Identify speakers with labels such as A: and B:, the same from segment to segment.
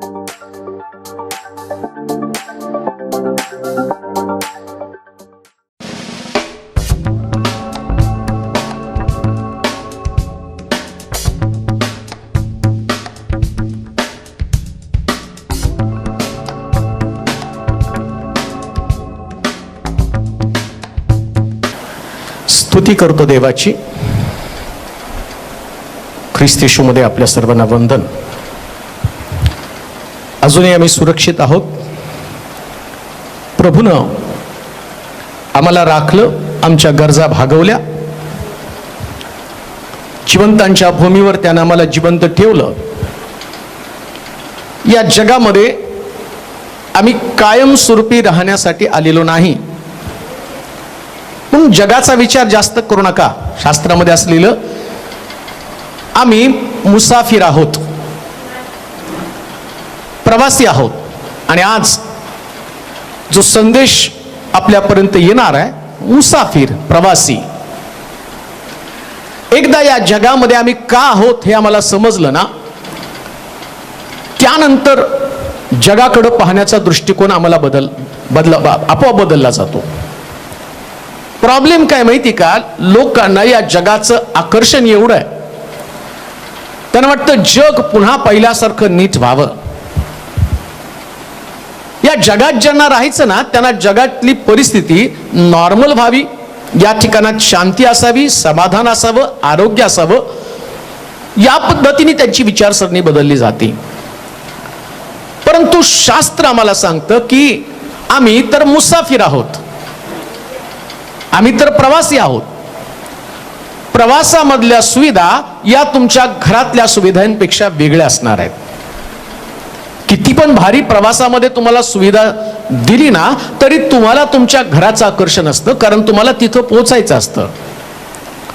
A: स्तुती करतो देवाची. ख्रिस्त येशूमध्ये आपल्या सर्वांना वंदन. अजूनही आम्ही सुरक्षित आहोत. प्रभूनं आम्हाला राखलं, आमच्या गरजा भागवल्या. जिवंतांच्या भूमीवर त्यानं आम्हाला जिवंत ठेवलं. या जगामध्ये आम्ही कायमस्वरूपी राहण्यासाठी आलेलो नाही. पण जगाचा विचार जास्त करू नका. शास्त्रामध्ये असलेलं आम्ही मुसाफिर आहोत, प्रवासी आहोत. आणि आज जो संदेश आपल्यापर्यंत येणार आहे, मुसाफिर, प्रवासी. एकदा या जगामध्ये आम्ही का आहोत हे आम्हाला समजलं ना, त्यानंतर जगाकडे पाहण्याचा दृष्टिकोन आम्हाला आपोआप बदलला जातो. प्रॉब्लेम काय माहिती का, लोकांना या जगाचं आकर्षण एवढं आहे, त्यांना वाटतं जग पुन्हा पहिल्यासारखं नीट व्हावं. या जगात ज्यांना राहायचं ना, त्यांना जगातली परिस्थिती नॉर्मल व्हावी, या ठिकाणात शांती असावी, समाधान असावं, आरोग्य असावं, या पद्धतीने त्यांची विचारसरणी बदलली जाते. परंतु शास्त्र आम्हाला सांगतं की आम्ही तर मुसाफिर आहोत, आम्ही तर प्रवासी आहोत. प्रवासामधल्या सुविधा या तुमच्या घरातल्या सुविधांपेक्षा वेगळ्या असणार आहेत. किती पण भारी प्रवासामध्ये तुम्हाला सुविधा दिली ना, तरी तुम्हाला तुमच्या घराचं आकर्षण असतं, कारण तुम्हाला तिथं पोहोचायचं असतं.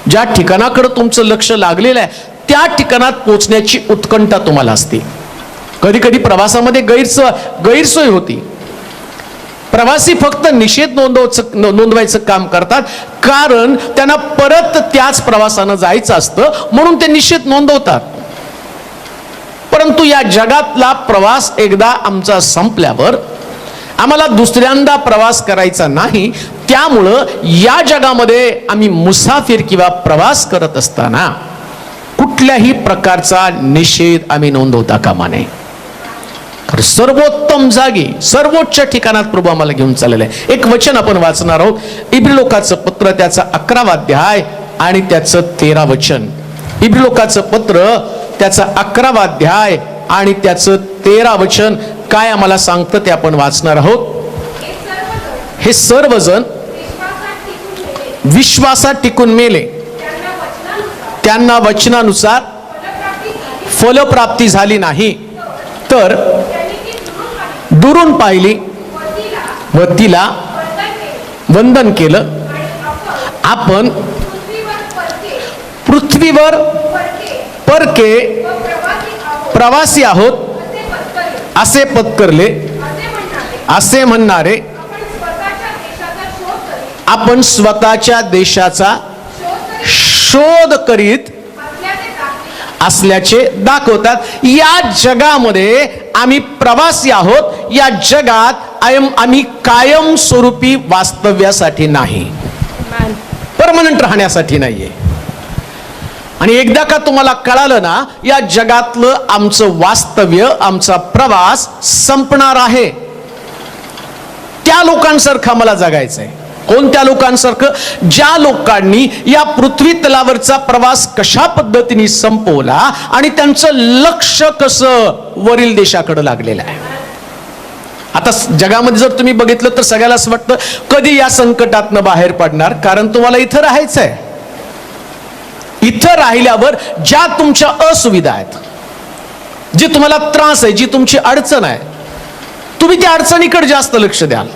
A: ज्या ठिकाणाकडे तुमचं लक्ष लागलेलं आहे, त्या ठिकाणात पोहोचण्याची उत्कंठा तुम्हाला असते. कधी कधी प्रवासामध्ये गैरसोय होती. प्रवासी फक्त निषेध नोंदवायचं काम करतात, कारण त्यांना परत त्याच प्रवासानं जायचं असतं, म्हणून ते निषेध नोंदवतात. परंतु या जगातला प्रवास एकदा आमचा संपल्यावर आम्हाला दुसऱ्यांदा प्रवास करायचा नाही. त्यामुळं या जगामध्ये आम्ही मुसाफिर किंवा प्रवास करत असताना कुठल्याही प्रकारचा निषेध आम्ही नोंदवता कामा नये. सर्वोत्तम जागी, सर्वोच्च ठिकाणात प्रभू आम्हाला घेऊन चाललेलं आहे. एक वचन आपण वाचणार आहोत, इब्रिलोकाचं पत्र, त्याचा 11वा अध्याय आणि त्याचं 13 वचन. इब्रिलोकाचं पत्र, त्याचा 11वा अध्याय आणि त्याचं 13 वचन काय आम्हाला सांगतं ते आपण वाचणार आहोत. हे सर्वजण विश्वासात टिकून मेले, त्यांना वचनानुसार फलप्राप्ती झाली नाही, तर दुरून पाहिली व तिला वंदन केलं. आपण पृथ्वीवर परके प्रवासी आहोत असे पत्करले, असे म्हणणारे आपण स्वतःच्या देशाचा शोध करीत असल्याचे दाखवतात. या जगामध्ये आम्ही प्रवासी आहोत. या जगात आम्ही कायमस्वरूपी वास्तव्यासाठी नाही, परमनंट राहण्यासाठी नाहीये. आणि एकदा का तुम्हाला कळालं ना, या जगातलं आमचं वास्तव्य, आमचा प्रवास संपणार आहे. त्या लोकांसारखं मला जगायचंय. कोणत्या लोकांसारखं? ज्या लोकांनी या पृथ्वी तलावरचा प्रवास कशा पद्धतीने संपवला आणि त्यांचं लक्ष कसं वरील देशाकडे लागलेलं आहे. आता जगामध्ये जर तुम्ही बघितलं तर सगळ्याला असं वाटतं कधी या संकटातनं बाहेर पडणार, कारण तुम्हाला इथं राहायचंय. इथं राहिल्यावर ज्या तुमच्या असुविधा आहेत, जी तुम्हाला त्रास आहे, जी तुमची अडचण आहे, तुम्ही त्या अडचणीकडे जास्त लक्ष द्याल.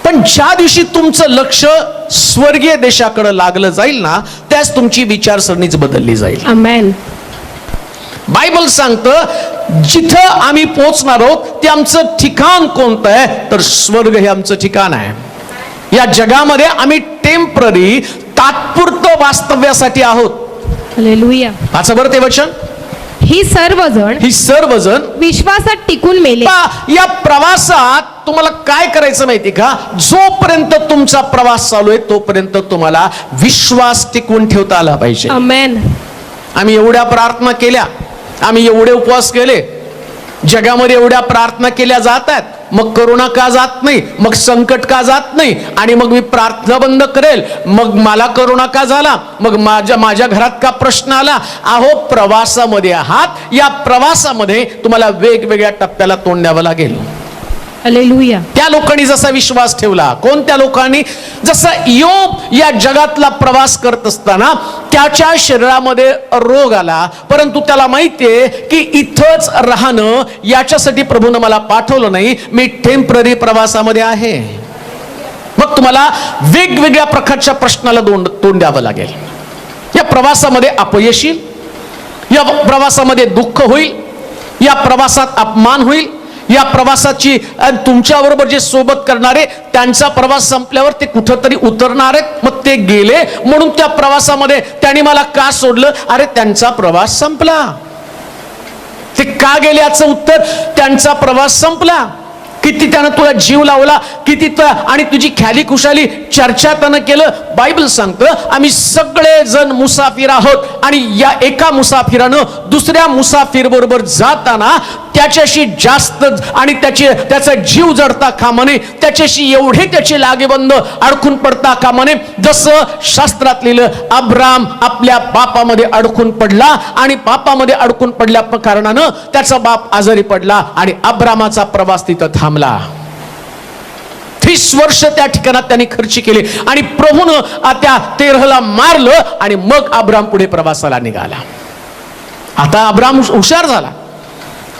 A: पण ज्या दिवशी तुमचं लक्ष स्वर्गीय देशाकडे लागलं जाईल ना, त्याच तुमची विचारसरणीच बदलली जाईल.
B: आमेन.
A: बायबल सांगतं जिथं आम्ही पोहोचणार आहोत ते आमचं ठिकाण कोणतं आहे, तर स्वर्ग हे आमचं ठिकाण आहे. या जगामध्ये आम्ही टेम्पररी, तात्पुरतं वास्तव्यासाठी आहोत.
B: हालेलुया.
A: वाचा बरं ते वचन.
B: ही सर्वजण विश्वासात टिकून मेले.
A: या प्रवासात तुम्हाला काय करायचं माहिती का? जोपर्यंत तुमचा प्रवास चालू आहे तोपर्यंत तुम्हाला विश्वास टिकवून ठेवता आला पाहिजे.
B: आमेन.
A: आम्ही एवढ्या प्रार्थना केल्या, आम्ही एवढे उपवास केले, जगामध्ये एवढ्या प्रार्थना केल्या जातात, मग करोना का जात नाही, मग संकट का जात नाही, आणि मग मी प्रार्थना बंद करेल, मग मला करोना का झाला, मग माझ्या घरात का प्रश्न आला? अहो, प्रवासामध्ये आहात, या प्रवासामध्ये तुम्हाला वेगवेगळ्या टप्प्याला तोंड द्यावं लागेल.
B: हालेलुया.
A: त्या लोकांनी जसा विश्वास ठेवला, कोणत्या लोकांनी? जसा योब या जगातला प्रवास करत असताना त्याच्या शरीरामध्ये रोग आला, परंतु त्याला माहितीये की इथंच राहणं याच्यासाठी प्रभूनं मला पाठवलं नाही, मी टेम्पररी प्रवासामध्ये आहे. मग तुम्हाला वेगवेगळ्या प्रकारच्या प्रश्नाला तोंड द्यावं लागेल. या प्रवासामध्ये अपयश येईल, या प्रवासामध्ये दुःख होईल, या प्रवासात अपमान होईल, या प्रवासाची तुमच्या बरोबर जे सोबत करणारे त्यांचा प्रवास संपल्यावर ते कुठंतरी उतरणार आहेत. मग ते गेले म्हणून त्या प्रवासामध्ये त्यांनी मला का सोडलं? अरे, त्यांचा प्रवास संपला. ते का गेले याचं उत्तर, त्यांचा प्रवास संपला. किती त्यानं तुला जीव लावला, किती आणि तुझी ख्याली खुशाली चर्चा त्यानं केलं. बायबल सांगतं आम्ही सगळे जण मुसाफिर आहोत, आणि या एका मुसाफिरानं दुसऱ्या मुसाफिर बरोबर जाताना त्याच्याशी जास्त आणि त्याचा जीव जडता कामा नये, त्याच्याशी एवढे त्याचे लागेबंद अडकून पडता कामा नये. जसं शास्त्रात लिहिलं, अब्राम आपल्या बापामध्ये अडकून पडला, आणि बापामध्ये अडकून पडल्या कारणानं त्याचा बाप आजारी पडला, आणि अब्रामाचा प्रवास तिथं थांबला. 30 वर्ष त्या ठिकाणात त्यांनी खर्च केले, आणि प्रभूनं त्या तेरहला मारलं, आणि मग अब्राम पुढे प्रवासाला निघाला. आता अब्राम हुशार झाला.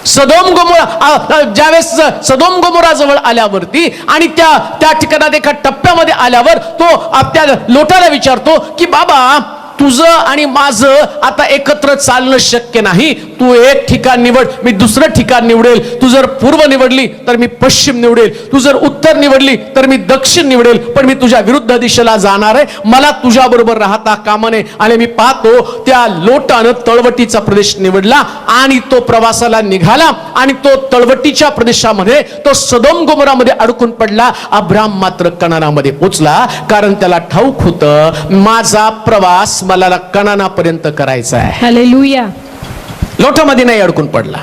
A: ज्यावेळेस सदोम गोमोरा जवळ आल्यावरती आणि त्या ठिकाणात एका टप्प्यामध्ये आल्यावर तो त्या लोटाला विचारतो की बाबा, तुझं आणि माझं आता एकत्र चालणं शक्य नाही, तू एक ठिकाण निवड, मी दुसरं ठिकाण निवडेल. तू जर पूर्व निवडली तर मी पश्चिम निवडेल, तू जर उत्तर निवडली तर मी दक्षिण निवडेल, पण मी तुझ्या विरुद्ध दिशेला जाणार आहे, मला तुझ्या बरोबर राहता कामा नये. आणि मी पाहतो त्या लोटानं तळवटीचा प्रदेश निवडला, आणि तो प्रवासाला निघाला, आणि तो तळवटीच्या प्रदेशामध्ये, तो सदोम गोमोरामध्ये अडकून पडला. अब्राम मात्र कनानामध्ये पोचला, कारण त्याला ठाऊक होतं माझा प्रवास मला कनानापर्यंत करायचा आहे.
B: हालेलुया.
A: लोटामध्ये नाही अडकून पडला.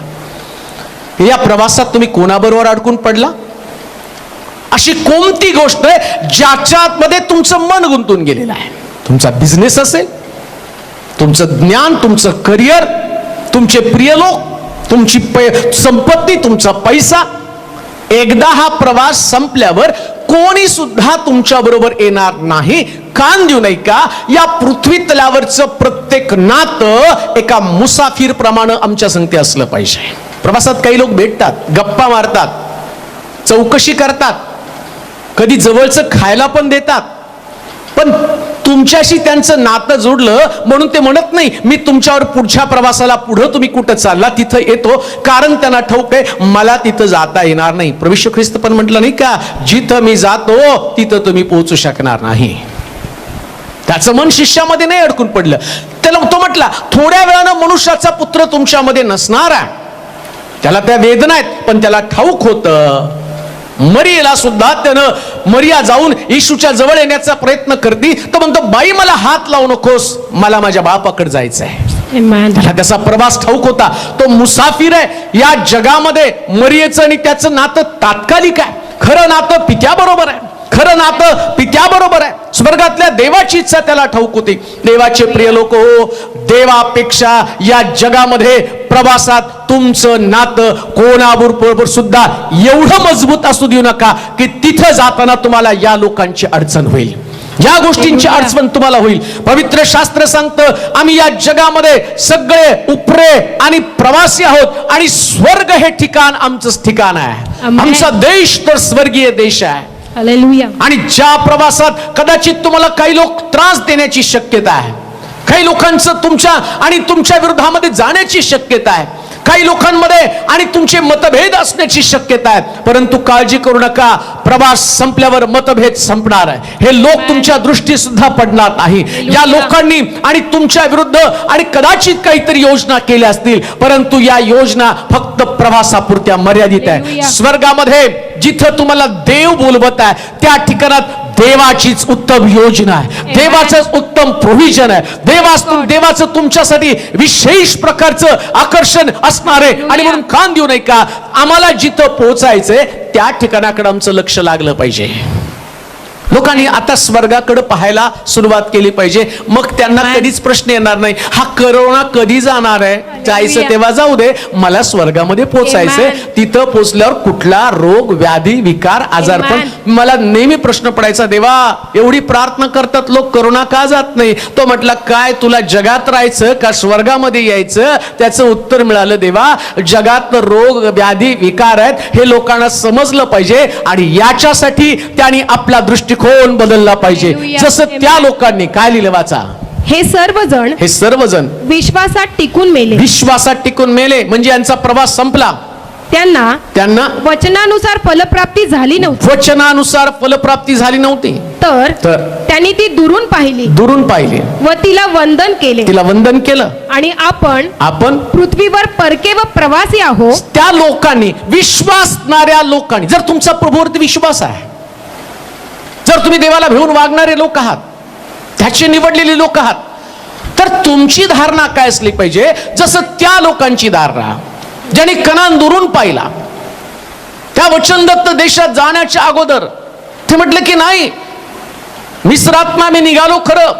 A: या प्रवासात तुम्ही कोणाबरोबर अडकून पडला? अशी कोणती गोष्ट आहे ज्याच्यामध्ये तुमचं मन गुंतून गेलेलं आहे? तुमचा बिझनेस असेल, तुमचं ज्ञान, तुमचं करिअर, तुमचे प्रिय लोक, तुमची संपत्ती, तुमचा पैसा. एकदा हा प्रवास संपल्यावर कोणी सुद्धा तुमच्या बरोबर येणार नाही. कान देऊ नये का? या पृथ्वी तलावरचं प्रत्येक नातं एका मुसाफिर प्रमाणे आमच्या संगती असलं पाहिजे. प्रवासात काही लोक भेटतात, गप्पा मारतात, चौकशी करतात, कधी जवळचं खायला पण देतात, पण तुमच्याशी त्यांचं नातं जोडलं म्हणून ते म्हणत नाही मी तुमच्यावर पुढच्या प्रवासाला, पुढं तुम्ही कुठं चालला तिथं येतो, कारण त्यांना ठाऊक आहे मला तिथं जाता येणार नाही. प्रभू येशू ख्रिस्त पण म्हटलं नाही का, जिथं मी जातो तिथं तुम्ही पोहोचू शकणार नाही. त्याचं मन शिष्यामध्ये नाही अडकून पडलं. त्याला तो म्हटला थोड्या वेळानं मनुष्याचा पुत्र तुमच्यामध्ये नसणार आहे. त्याला त्या वेदना आहेत, पण त्याला ठाऊक होतं. मरियेला सुद्धा त्यानं, मरिया जाऊन येशूच्या जवळ येण्याचा प्रयत्न करती, तर म्हणतो बाई मला हात लावू नकोस, मला माझ्या बापाकडे जायचं आहे. त्याला त्याचा प्रवास ठाऊक होता. तो मुसाफिर आहे या जगामध्ये. मरियेचं आणि त्याचं नातं तात्कालिक आहे. खरं नातं पित्याबरोबर आहे. खरं नातं पित्याबरोबर आहे. स्वर्गातल्या देवाची इच्छा त्याला ठाऊक होती. देवाचे प्रिय लोक हो, देवापेक्षा या जगामध्ये प्रवासात तुमचं नातं कोणाबरोबर सुद्धा एवढं मजबूत असू देऊ नका की तिथं जाताना तुम्हाला या लोकांची अडचण होईल, या गोष्टींची अडचण तुम्हाला होईल. पवित्र शास्त्र सांगतं आम्ही या जगामध्ये सगळे उपरे आणि प्रवासी आहोत, आणि स्वर्ग हे ठिकाण आमचंच ठिकाण आहे. आमचा देश तर स्वर्गीय देश आहे.
B: हालेलुया.
A: आणि ज्या प्रवासात कदाचित तुम्हाला काही लोक त्रास देण्याची शक्यता आहे, काही लोकांचं तुमच्या आणि तुमच्या विरोधामध्ये जाण्याची शक्यता आहे, काही लोकांमध्ये आणि तुमचे मतभेद असण्याची शक्यता आहे, परंतु काळजी करू नका, प्रवास संपल्यावर मतभेद संपणार आहे. हे लोक तुमच्या दृष्टी सुद्धा पडणार नाही. या लोकांनी आणि तुमच्या विरुद्ध आणि कदाचित काहीतरी योजना केल्या असतील, परंतु या योजना फक्त प्रवासापुरत्या मर्यादित आहे. स्वर्गामध्ये जिथं तुम्हाला देव बोलवत आहे त्या ठिकाणात देवाचीच उत्तम योजना आहे, देवाचंच उत्तम प्रोव्हिजन आहे, देवाचं तुमच्यासाठी विशेष प्रकारचं आकर्षण असणार आहे. आणि म्हणून कान देऊ नये का, आम्हाला जिथं पोहोचायचंय त्या ठिकाणाकडे आमचं लक्ष लागलं पाहिजे. लोकांनी आता स्वर्गाकडे पाहायला सुरुवात केली पाहिजे, मग त्यांना कधीच प्रश्न येणार नाही, हा करोना कधी जाणार आहे, जायचं तेव्हा जाऊ दे, मला स्वर्गामध्ये पोहोचायचंय. तिथं पोहोचल्यावर कुठला रोग व्याधी विकार आजारपण, मला नेहमी प्रश्न पडायचा, देवा एवढी प्रार्थना करतात लोक, करोना का जात नाही? तो म्हटला, काय तुला जगात राहायचं का स्वर्गामध्ये यायचं? त्याचं उत्तर मिळालं, देवा जगात रोग व्याधी विकार आहेत हे लोकांना समजलं पाहिजे, आणि याच्यासाठी त्यांनी आपला दृष्टिकोन बदलला पाहिजे. जसं त्या लोकांनी काय लिहिलं वाचा,
B: हे सर्वजण
A: विश्वासात टिकून मेले, म्हणजे यांचा प्रवास संपला. त्यांना
B: वचनानुसार फलप्राप्ती झाली
A: नव्हती.
B: तर त्यांनी ती दुरून पाहिली व तिला वंदन केलं. आणि आपण पृथ्वीवर परके व प्रवासी आहोत.
A: त्या लोकांनी, विश्वासणाऱ्या लोकांनी, जर तुमचा प्रभूवरती विश्वास आहे, जर तुम्ही देवाला भिवून वागणारे लोक आहात, त्याचे निवडलेले लोक आहात, तर तुमची धारणा काय असली पाहिजे, जसं त्या लोकांची धारणा ज्यांनी कनान दुरून पाहिला. त्या वचनदत्त देशात जाण्याच्या अगोदर ते म्हटलं की नाही, मिस्रातनं आम्ही निघालो खरं,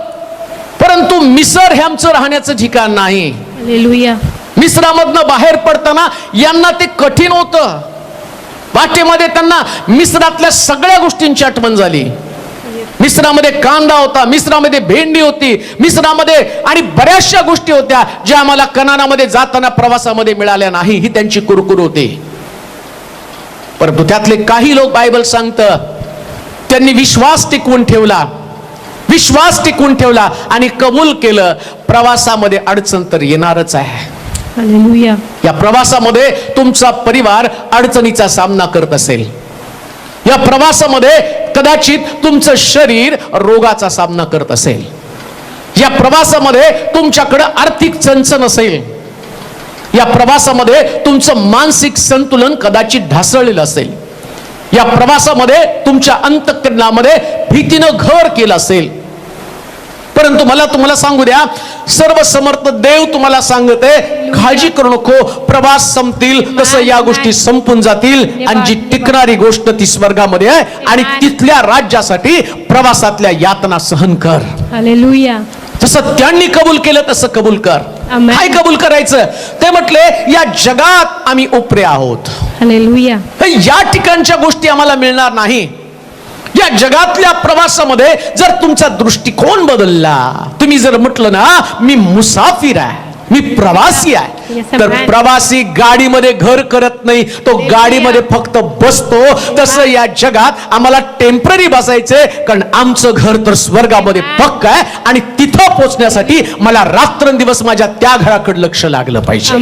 A: परंतु मिसर हे आमचं राहण्याचं ठिकाण नाही.
B: हालेलुया.
A: मिस्रामधनं बाहेर पडताना यांना ते कठीण होतं. वाटेमध्ये त्यांना मिस्रातल्या सगळ्या गोष्टींची आठवण झाली. मिस्रामध्ये कांदा होता, मिस्रामध्ये भेंडी होती, मिस्रामध्ये आणि बऱ्याचशा गोष्टी होत्या ज्या आम्हाला कनानामध्ये जाताना प्रवासामध्ये मिळाल्या नाही, ही त्यांची कुरकुर होती. परंतु त्यातले काही लोक, बायबल सांगतं, त्यांनी विश्वास टिकवून ठेवला आणि कबूल केलं. प्रवासामध्ये अडचण तर येणारच आहे.
B: हालेलुया.
A: या प्रवासामध्ये तुमचा परिवार अडचणीचा सामना करत असेल, या प्रवासामध्ये कदाचित तुमचं शरीर रोगाचा सामना करत असेल, या प्रवासामध्ये तुमच्याकडे आर्थिक चणचण असेल, या प्रवासामध्ये तुमचं मानसिक संतुलन कदाचित ढासळलेलं असेल, या प्रवासामध्ये तुमच्या अंतःकरणामध्ये भीतीनं घर केलं असेल. परंतु मला तुम्हाला सांगू द्या, सर्व समर्थ देव तुम्हाला सांगते, काळजी करू नको, प्रवास संपतील तसं या गोष्टी संपून जातील, आणि जी टिकणारी गोष्ट ती स्वर्गामध्ये आहे, आणि तिथल्या राज्यासाठी प्रवासातल्या यातना सहन कर.
B: हालेलुया.
A: जसं त्यांनी कबूल केलं तसं कबूल कर. काय कबूल करायचं? ते म्हटले, या जगात आम्ही उपरे आहोत.
B: हालेलुया.
A: या ठिकाणच्या गोष्टी आम्हाला मिळणार नाही. या जगातल्या प्रवासामध्ये जर तुमचा दृष्टिकोन बदलला, तुम्ही जर म्हटलं ना, मी मुसाफिर आहे, मी प्रवासी आहे, तर प्रवासी गाडीमध्ये घर करत नाही, तो गाडीमध्ये फक्त बसतो. तसं या जगात आम्हाला टेम्पररी बसायचंय, कारण आमचं घर तर स्वर्गामध्ये पक्क आहे, आणि तिथं पोहोचण्यासाठी मला रात्रंदिवस माझ्या त्या घराकडे लक्ष लागलं पाहिजे.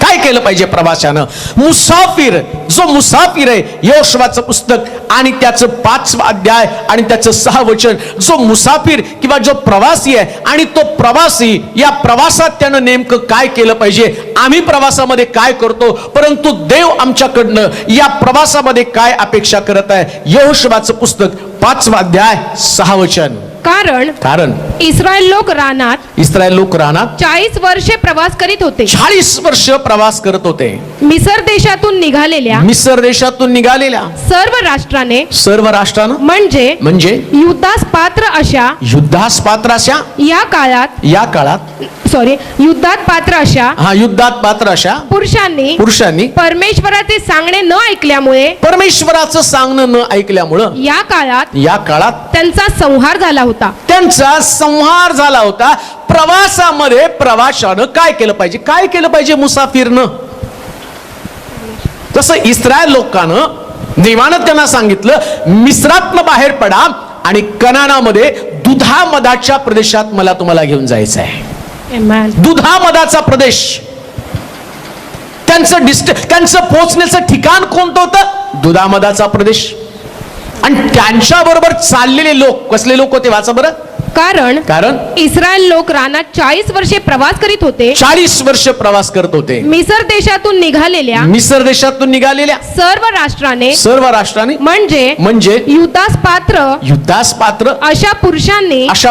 A: काय केलं पाहिजे प्रवाशानं? मुसाफिर, जो मुसाफिर आहे, योशुआचं पुस्तक आणि त्याचं 5वा अध्याय आणि त्याचं 6 वचन, जो मुसाफिर किंवा जो प्रवासी आहे, आणि तो प्रवासी या प्रवासात त्यानं नेमकं काय केलं पाहिजे, आम्ही प्रवासामध्ये काय करतो, परंतु देव आमच्याकडनं या प्रवासामध्ये काय अपेक्षा करत आहे. योशुआचं पुस्तक 5वा अध्याय 6 वचन.
B: कारण इस्रायल लोक रानात
A: 40
B: वर्षे प्रवास करीत होते.
A: 40 वर्ष प्रवास करत होते.
B: मिसर देशातून निघालेल्या सर्व राष्ट्रानं म्हणजे युद्धास पात्र अशा
A: युद्धात पात्र अशा
B: पुरुषांनी परमेश्वराचे सांगणे न ऐकल्यामुळे या काळात त्यांचा संहार झाला होता. प्रवासामध्ये प्रवाशानं काय केलं पाहिजे मुसाफिरनं? तसं इस्रायल लोकांनं, देवानं त्यांना सांगितलं, मिस्रातनं बाहेर पडा आणि कनानामध्ये दुधामदाच्या प्रदेशात मला तुम्हाला घेऊन जायचं आहे. दुधामदाचा प्रदेश,
A: त्यांचं पोहोचण्याचं ठिकाण कोणतं होतं? दुधामदाचा प्रदेश. आणि त्यांच्या बरोबर चाललेले लोक कसले लोक होते? वाचा बरं.
B: कारण इस्रायल लोक रानात 40 वर्षे प्रवास करीत होते.
A: 40 वर्ष प्रवास करत होते.
B: मिसर देशातून निघालेल्या सर्व राष्ट्राने म्हणजे युद्धास पात्र अशा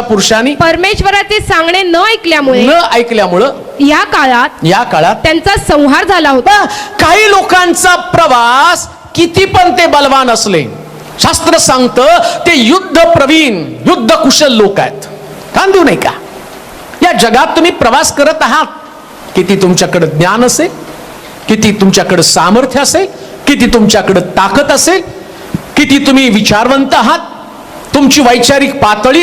B: पुरुषांनी परमेश्वराचे सांगणे न ऐकल्यामुळं या काळात त्यांचा संहार झाला होता.
A: काही लोकांचा प्रवास किती पण ते बलवान असले, शास्त्र सांगतं ते युद्ध प्रवीण, युद्ध कुशल लोक आहेत. कान देऊ नाही का? या जगात तुम्ही प्रवास करत आहात, किती तुमच्याकडे ज्ञान असेल, किती तुमच्याकडे सामर्थ्य असेल, किती तुमच्याकडे ताकद असेल, किती तुम्ही विचारवंत आहात, तुमची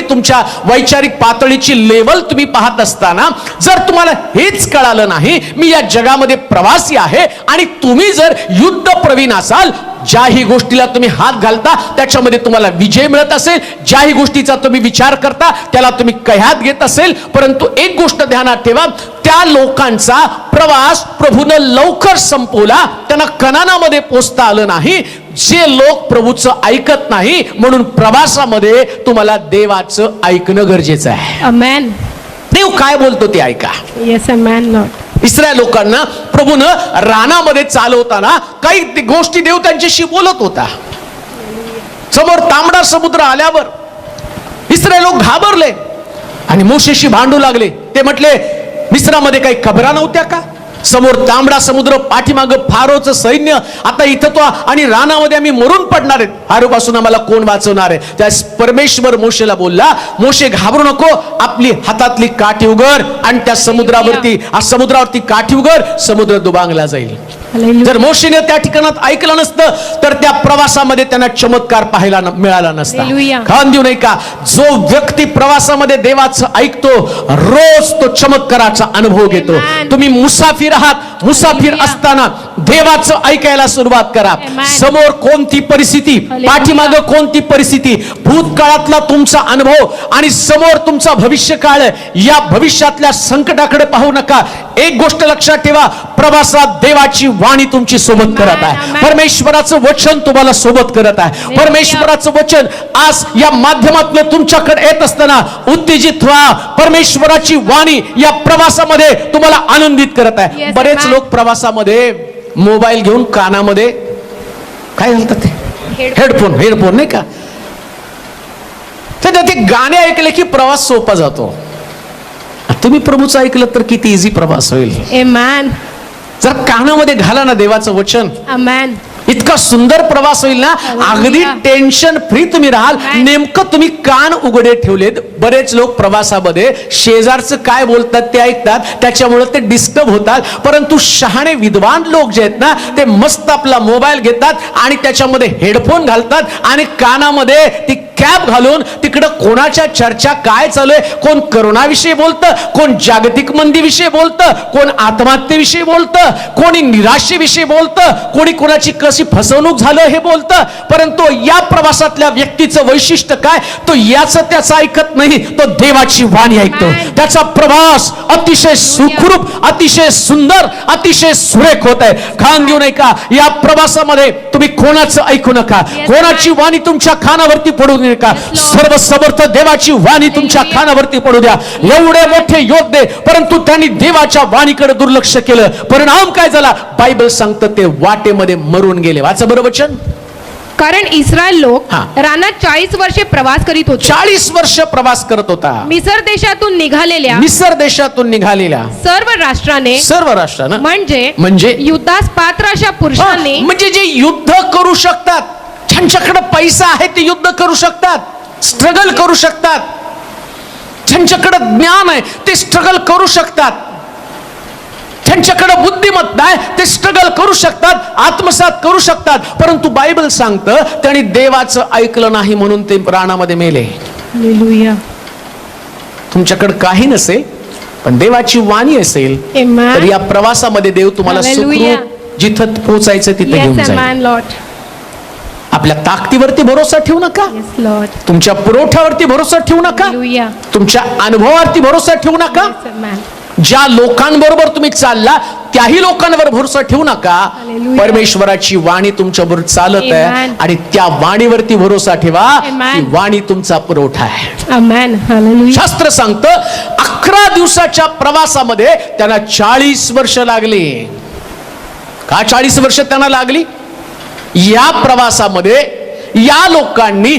A: तुमच्या वैचारिक पातळीची लेवल तुम्ही पाहत असताना जर तुम्हाला हेच कळालं नाही, मी या जगामध्ये प्रवासी आहे, आणि तुम्ही जर युद्ध प्रवीण असाल, ज्याही गोष्टीला तुम्ही हात घालता त्याच्यामध्ये तुम्हाला विजय मिळत असेल, ज्याही गोष्टीचा तुम्ही विचार करता त्याला तुम्ही कह्यात घेत असेल, परंतु एक गोष्ट ध्यानात ठेवा, त्या लोकांचा प्रवास प्रभूनं लवकर संपवला, त्यांना कनानामध्ये पोहोचता आलं नाही. जे लोक प्रभूचं ऐकत नाही, म्हणून प्रवासामध्ये तुम्हाला देवाचं ऐकणं गरजेचं आहे.
B: आमेन.
A: देव काय बोलतो ते ऐका.
B: येस आमेन लॉर्ड.
A: इस्रायल लोकांना प्रभूनं रानामध्ये चालवताना काही गोष्टी देव त्यांच्याशी बोलत होता. समोर तांबडा समुद्र आल्यावर इस्रायल लोक घाबरले आणि मोशेशी भांडू लागले. ते म्हटले, मिस्रामध्ये काही खबरा नव्हत्या का? समोर तांबडा समुद्र, पाठीमागं फारोचं सैन्य, आता इथं तो आणि रानामध्ये आम्ही मरून पडणार आहेत, फारोपासून आम्हाला कोण वाचवणार आहे? त्या परमेश्वर मोशेला बोलला, मोशे घाबरू नको, आपली हातातली काठी उघड आणि त्या समुद्रावरती काठी उघड, समुद्र दुबांगला जाईल. जर मोशेने त्या ठिकाणात ऐकलं नसतं तर त्या प्रवासामध्ये त्यांना चमत्कार पाहायला मिळाला नसता. खान देऊ नाही का? जो व्यक्ती प्रवासामध्ये देवाचं ऐकतो, रोज तो चमत्काराचा अनुभव घेतो. तुम्ही मुसाफिर आहात, मुसाफिर असताना देवाचं ऐकायला सुरुवात करा. समोर कोणती परिस्थिती, पाठीमागं कोणती परिस्थिती, भूतकाळातला तुमचा अनुभव आणि समोर तुमचा भविष्यकाळ, या भविष्यातल्या संकटाकडे पाहू नका. एक गोष्ट लक्षात ठेवा, प्रवासात देवाची वाणी तुमची सोबत करत आहे, परमेश्वराचं वचन तुम्हाला सोबत करत आहे. परमेश्वराचं वचन आज या माध्यमातून तुमच्याकडे येत असताना उत्तेजित व्हा. परमेश्वराची वाणी या प्रवासामध्ये तुम्हाला आनंदित करत आहे. बरेच लोक प्रवासामध्ये मोबाईल घेऊन कानामध्ये काय घालतात, ते हेडफोन नाही का, तर ते गाणे ऐकले की प्रवास सोपा जातो. तुम्ही प्रभूचं ऐकलं तर किती इझी प्रवास होईल.
B: आमेन.
A: जर कानामध्ये घाला ना देवाचं वचन,
B: आमेन,
A: इतका सुंदर प्रवास होईल ना, अगदी टेन्शन फ्री तुम्ही राहाल. नेमकं तुम्ही कान उघडे ठेवलेत. बरेच लोक प्रवासामध्ये शेजारचं काय बोलतात ते ऐकतात, त्याच्यामुळे ते डिस्टर्ब होतात. परंतु शहाणे विद्वान लोक जे आहेत ना, ते मस्त आपला मोबाईल घेतात आणि त्याच्यामध्ये हेडफोन घालतात आणि कानामध्ये ती कॅप घालून तिकडं कोणाच्या चर्चा काय चालू आहे, कोण करोनाविषयी बोलतं, कोण जागतिक मंदीविषयी बोलतं, कोण आत्महत्येविषयी बोलतं, कोणी निराशेविषयी बोलतं, कोणी कोणाची कशी फसवणूक झालं हे बोलतं. परंतु या प्रवासातल्या व्यक्तीचं वैशिष्ट्य काय, तो याचं त्याचं ऐकत नाही, तो देवाची वाणी ऐकतो. त्याचा प्रवास अतिशय सुखरूप, अतिशय सुंदर, अतिशय सुरेख होत आहे. खान देऊ नये का? या प्रवासामध्ये तुम्ही कोणाचं ऐकू नका, कोणाची वाणी तुमच्या कानावरती पडू का? सर्व समर्थ देवाची वाणी तुमच्या कानावरती पडू द्या. एवढे मोठे योद्धे, परंतु त्यांनी देवाच्या वाणीकडे दुर्लक्ष केलं. परिणाम काय झाला? बायबल सांगतं ते वाटेमध्ये मरून गेले. वाचा बरं वचन.
B: कारण इस्रायल लोक रानात 40 वर्षे प्रवास करीत होते.
A: 40 वर्ष प्रवास करत होता.
B: मिसर देशातून निघालेल्या सर्व राष्ट्राने म्हणजे युद्धास पात्र अशा पुरुषांनी,
A: म्हणजे जे युद्ध करू शकतात, ज्यांच्याकडे पैसा आहे ते युद्ध करू शकतात, स्ट्रगल करू शकतात, ज्यांच्याकडे ज्ञान आहे ते स्ट्रगल करू शकतात, ज्यांच्याकडे बुद्धिमत्ता आहे ते स्ट्रगल करू शकतात, आत्मसात करू शकतात. परंतु बायबल सांगतं त्यांनी देवाचं ऐकलं नाही म्हणून ते रानामध्ये मेले.
B: हालेलुया.
A: तुमच्याकडे काही नसेल पण देवाची वाणी असेल तर या प्रवासामध्ये देव तुम्हाला सुखरूप जिथं पोहोचायचं तिथे घेऊन जाईल. आपल्या ताकदीवरती भरोसा ठेवू नका, तुमच्या पुरवठ्यावरती भरोसा ठेवू नका, तुमच्या अनुभवावरती भरोसा ठेवू नका. ज्या लोकांबरोबर तुम्ही चालला त्याही लोकांवर भरोसा ठेवू नका.
B: Hallelujah.
A: परमेश्वराची वाणी तुमच्याबरोबर चालत आहे
B: Amen.
A: आणि त्या वाणीवरती भरोसा ठेवा.
B: Amen.
A: ती वाणी तुमचा पुरवठा आहे.
B: Amen. Hallelujah.
A: शास्त्र सांगतं 11 दिवसाच्या प्रवासामध्ये त्यांना 40 वर्ष लागली. का 40 वर्ष त्यांना लागली? या प्रवासामध्ये या लोकांनी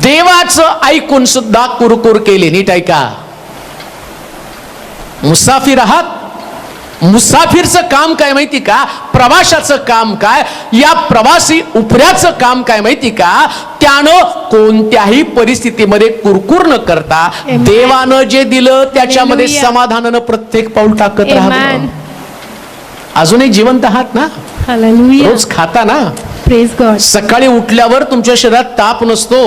A: देवाचं ऐकून सुद्धा कुरकुर केली. नीट ऐका. मुसाफिर आहात. मुसाफिरचं काम काय माहिती का? प्रवाशाचं काम काय? या प्रवासी उपऱ्याचं काम काय माहिती का? त्यानं कोणत्याही परिस्थितीमध्ये कुरकुर न करता
B: Amen.
A: देवानं जे दिलं त्याच्यामध्ये
B: Hallelujah.
A: समाधानानं प्रत्येक पाऊल टाकत
B: Amen.
A: राहावं. अजूनही जिवंत आहात ना?
B: Hallelujah.
A: रोज खाता ना?
B: Praise God.
A: सकाळी उठल्यावर तुमच्या शरीरात ताप नसतो.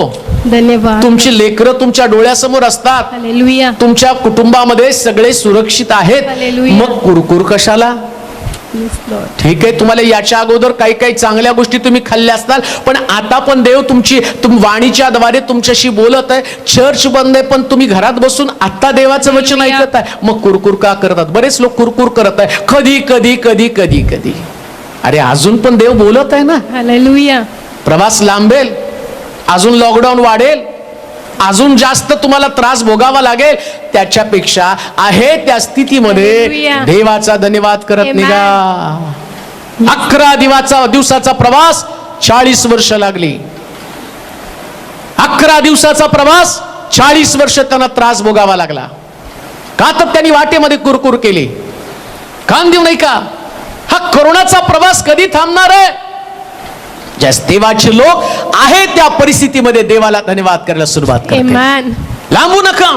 B: धन्यवाद.
A: तुमची लेकरं तुमच्या डोळ्यासमोर असतात.
B: Hallelujah.
A: तुमच्या कुटुंबामध्ये सगळे सुरक्षित आहेत.
B: Hallelujah.
A: मग कुरकुर कशाला?
B: Yes, Lord.
A: ठीक आहे, तुम्हाला याच्या अगोदर काही काही चांगल्या गोष्टी तुम्ही खाल्ल्या असतात, पण आता पण देव वाणीच्या द्वारे तुमच्याशी बोलत आहे. चर्च बंद आहे पण तुम्ही घरात बसून आता देवाचं वचन
B: Hallelujah.
A: ऐकत आहे. मग कुरकुर का करतात? बरेच लोक कुरकुर करत आहे. कधी कधी कधी कधी कधी. अरे अजून पण देव बोलत आहे ना.
B: Hallelujah.
A: प्रवास लांबेल, अजून लॉकडाऊन वाढेल, अजून जास्त तुम्हाला त्रास भोगावा लागेल. त्याच्यापेक्षा आहे त्या स्थितीमध्ये
B: Hallelujah.
A: देवाचा धन्यवाद करत
B: Amen.
A: निघा. 11 दिवसाचा प्रवास 40 वर्ष लागली. 11 दिवसाचा प्रवास 40 वर्ष त्यांना त्रास भोगावा लागला. का? तर त्यांनी वाटेमध्ये कुरकुर केली. कान देऊ नाही का? हा करोनाचा प्रवास कधी थांबणार आहे? ज्या देवाचे लोक आहे त्या परिस्थितीमध्ये देवाला धन्यवाद करायला सुरुवात करते.
B: Amen.
A: लांबू नका.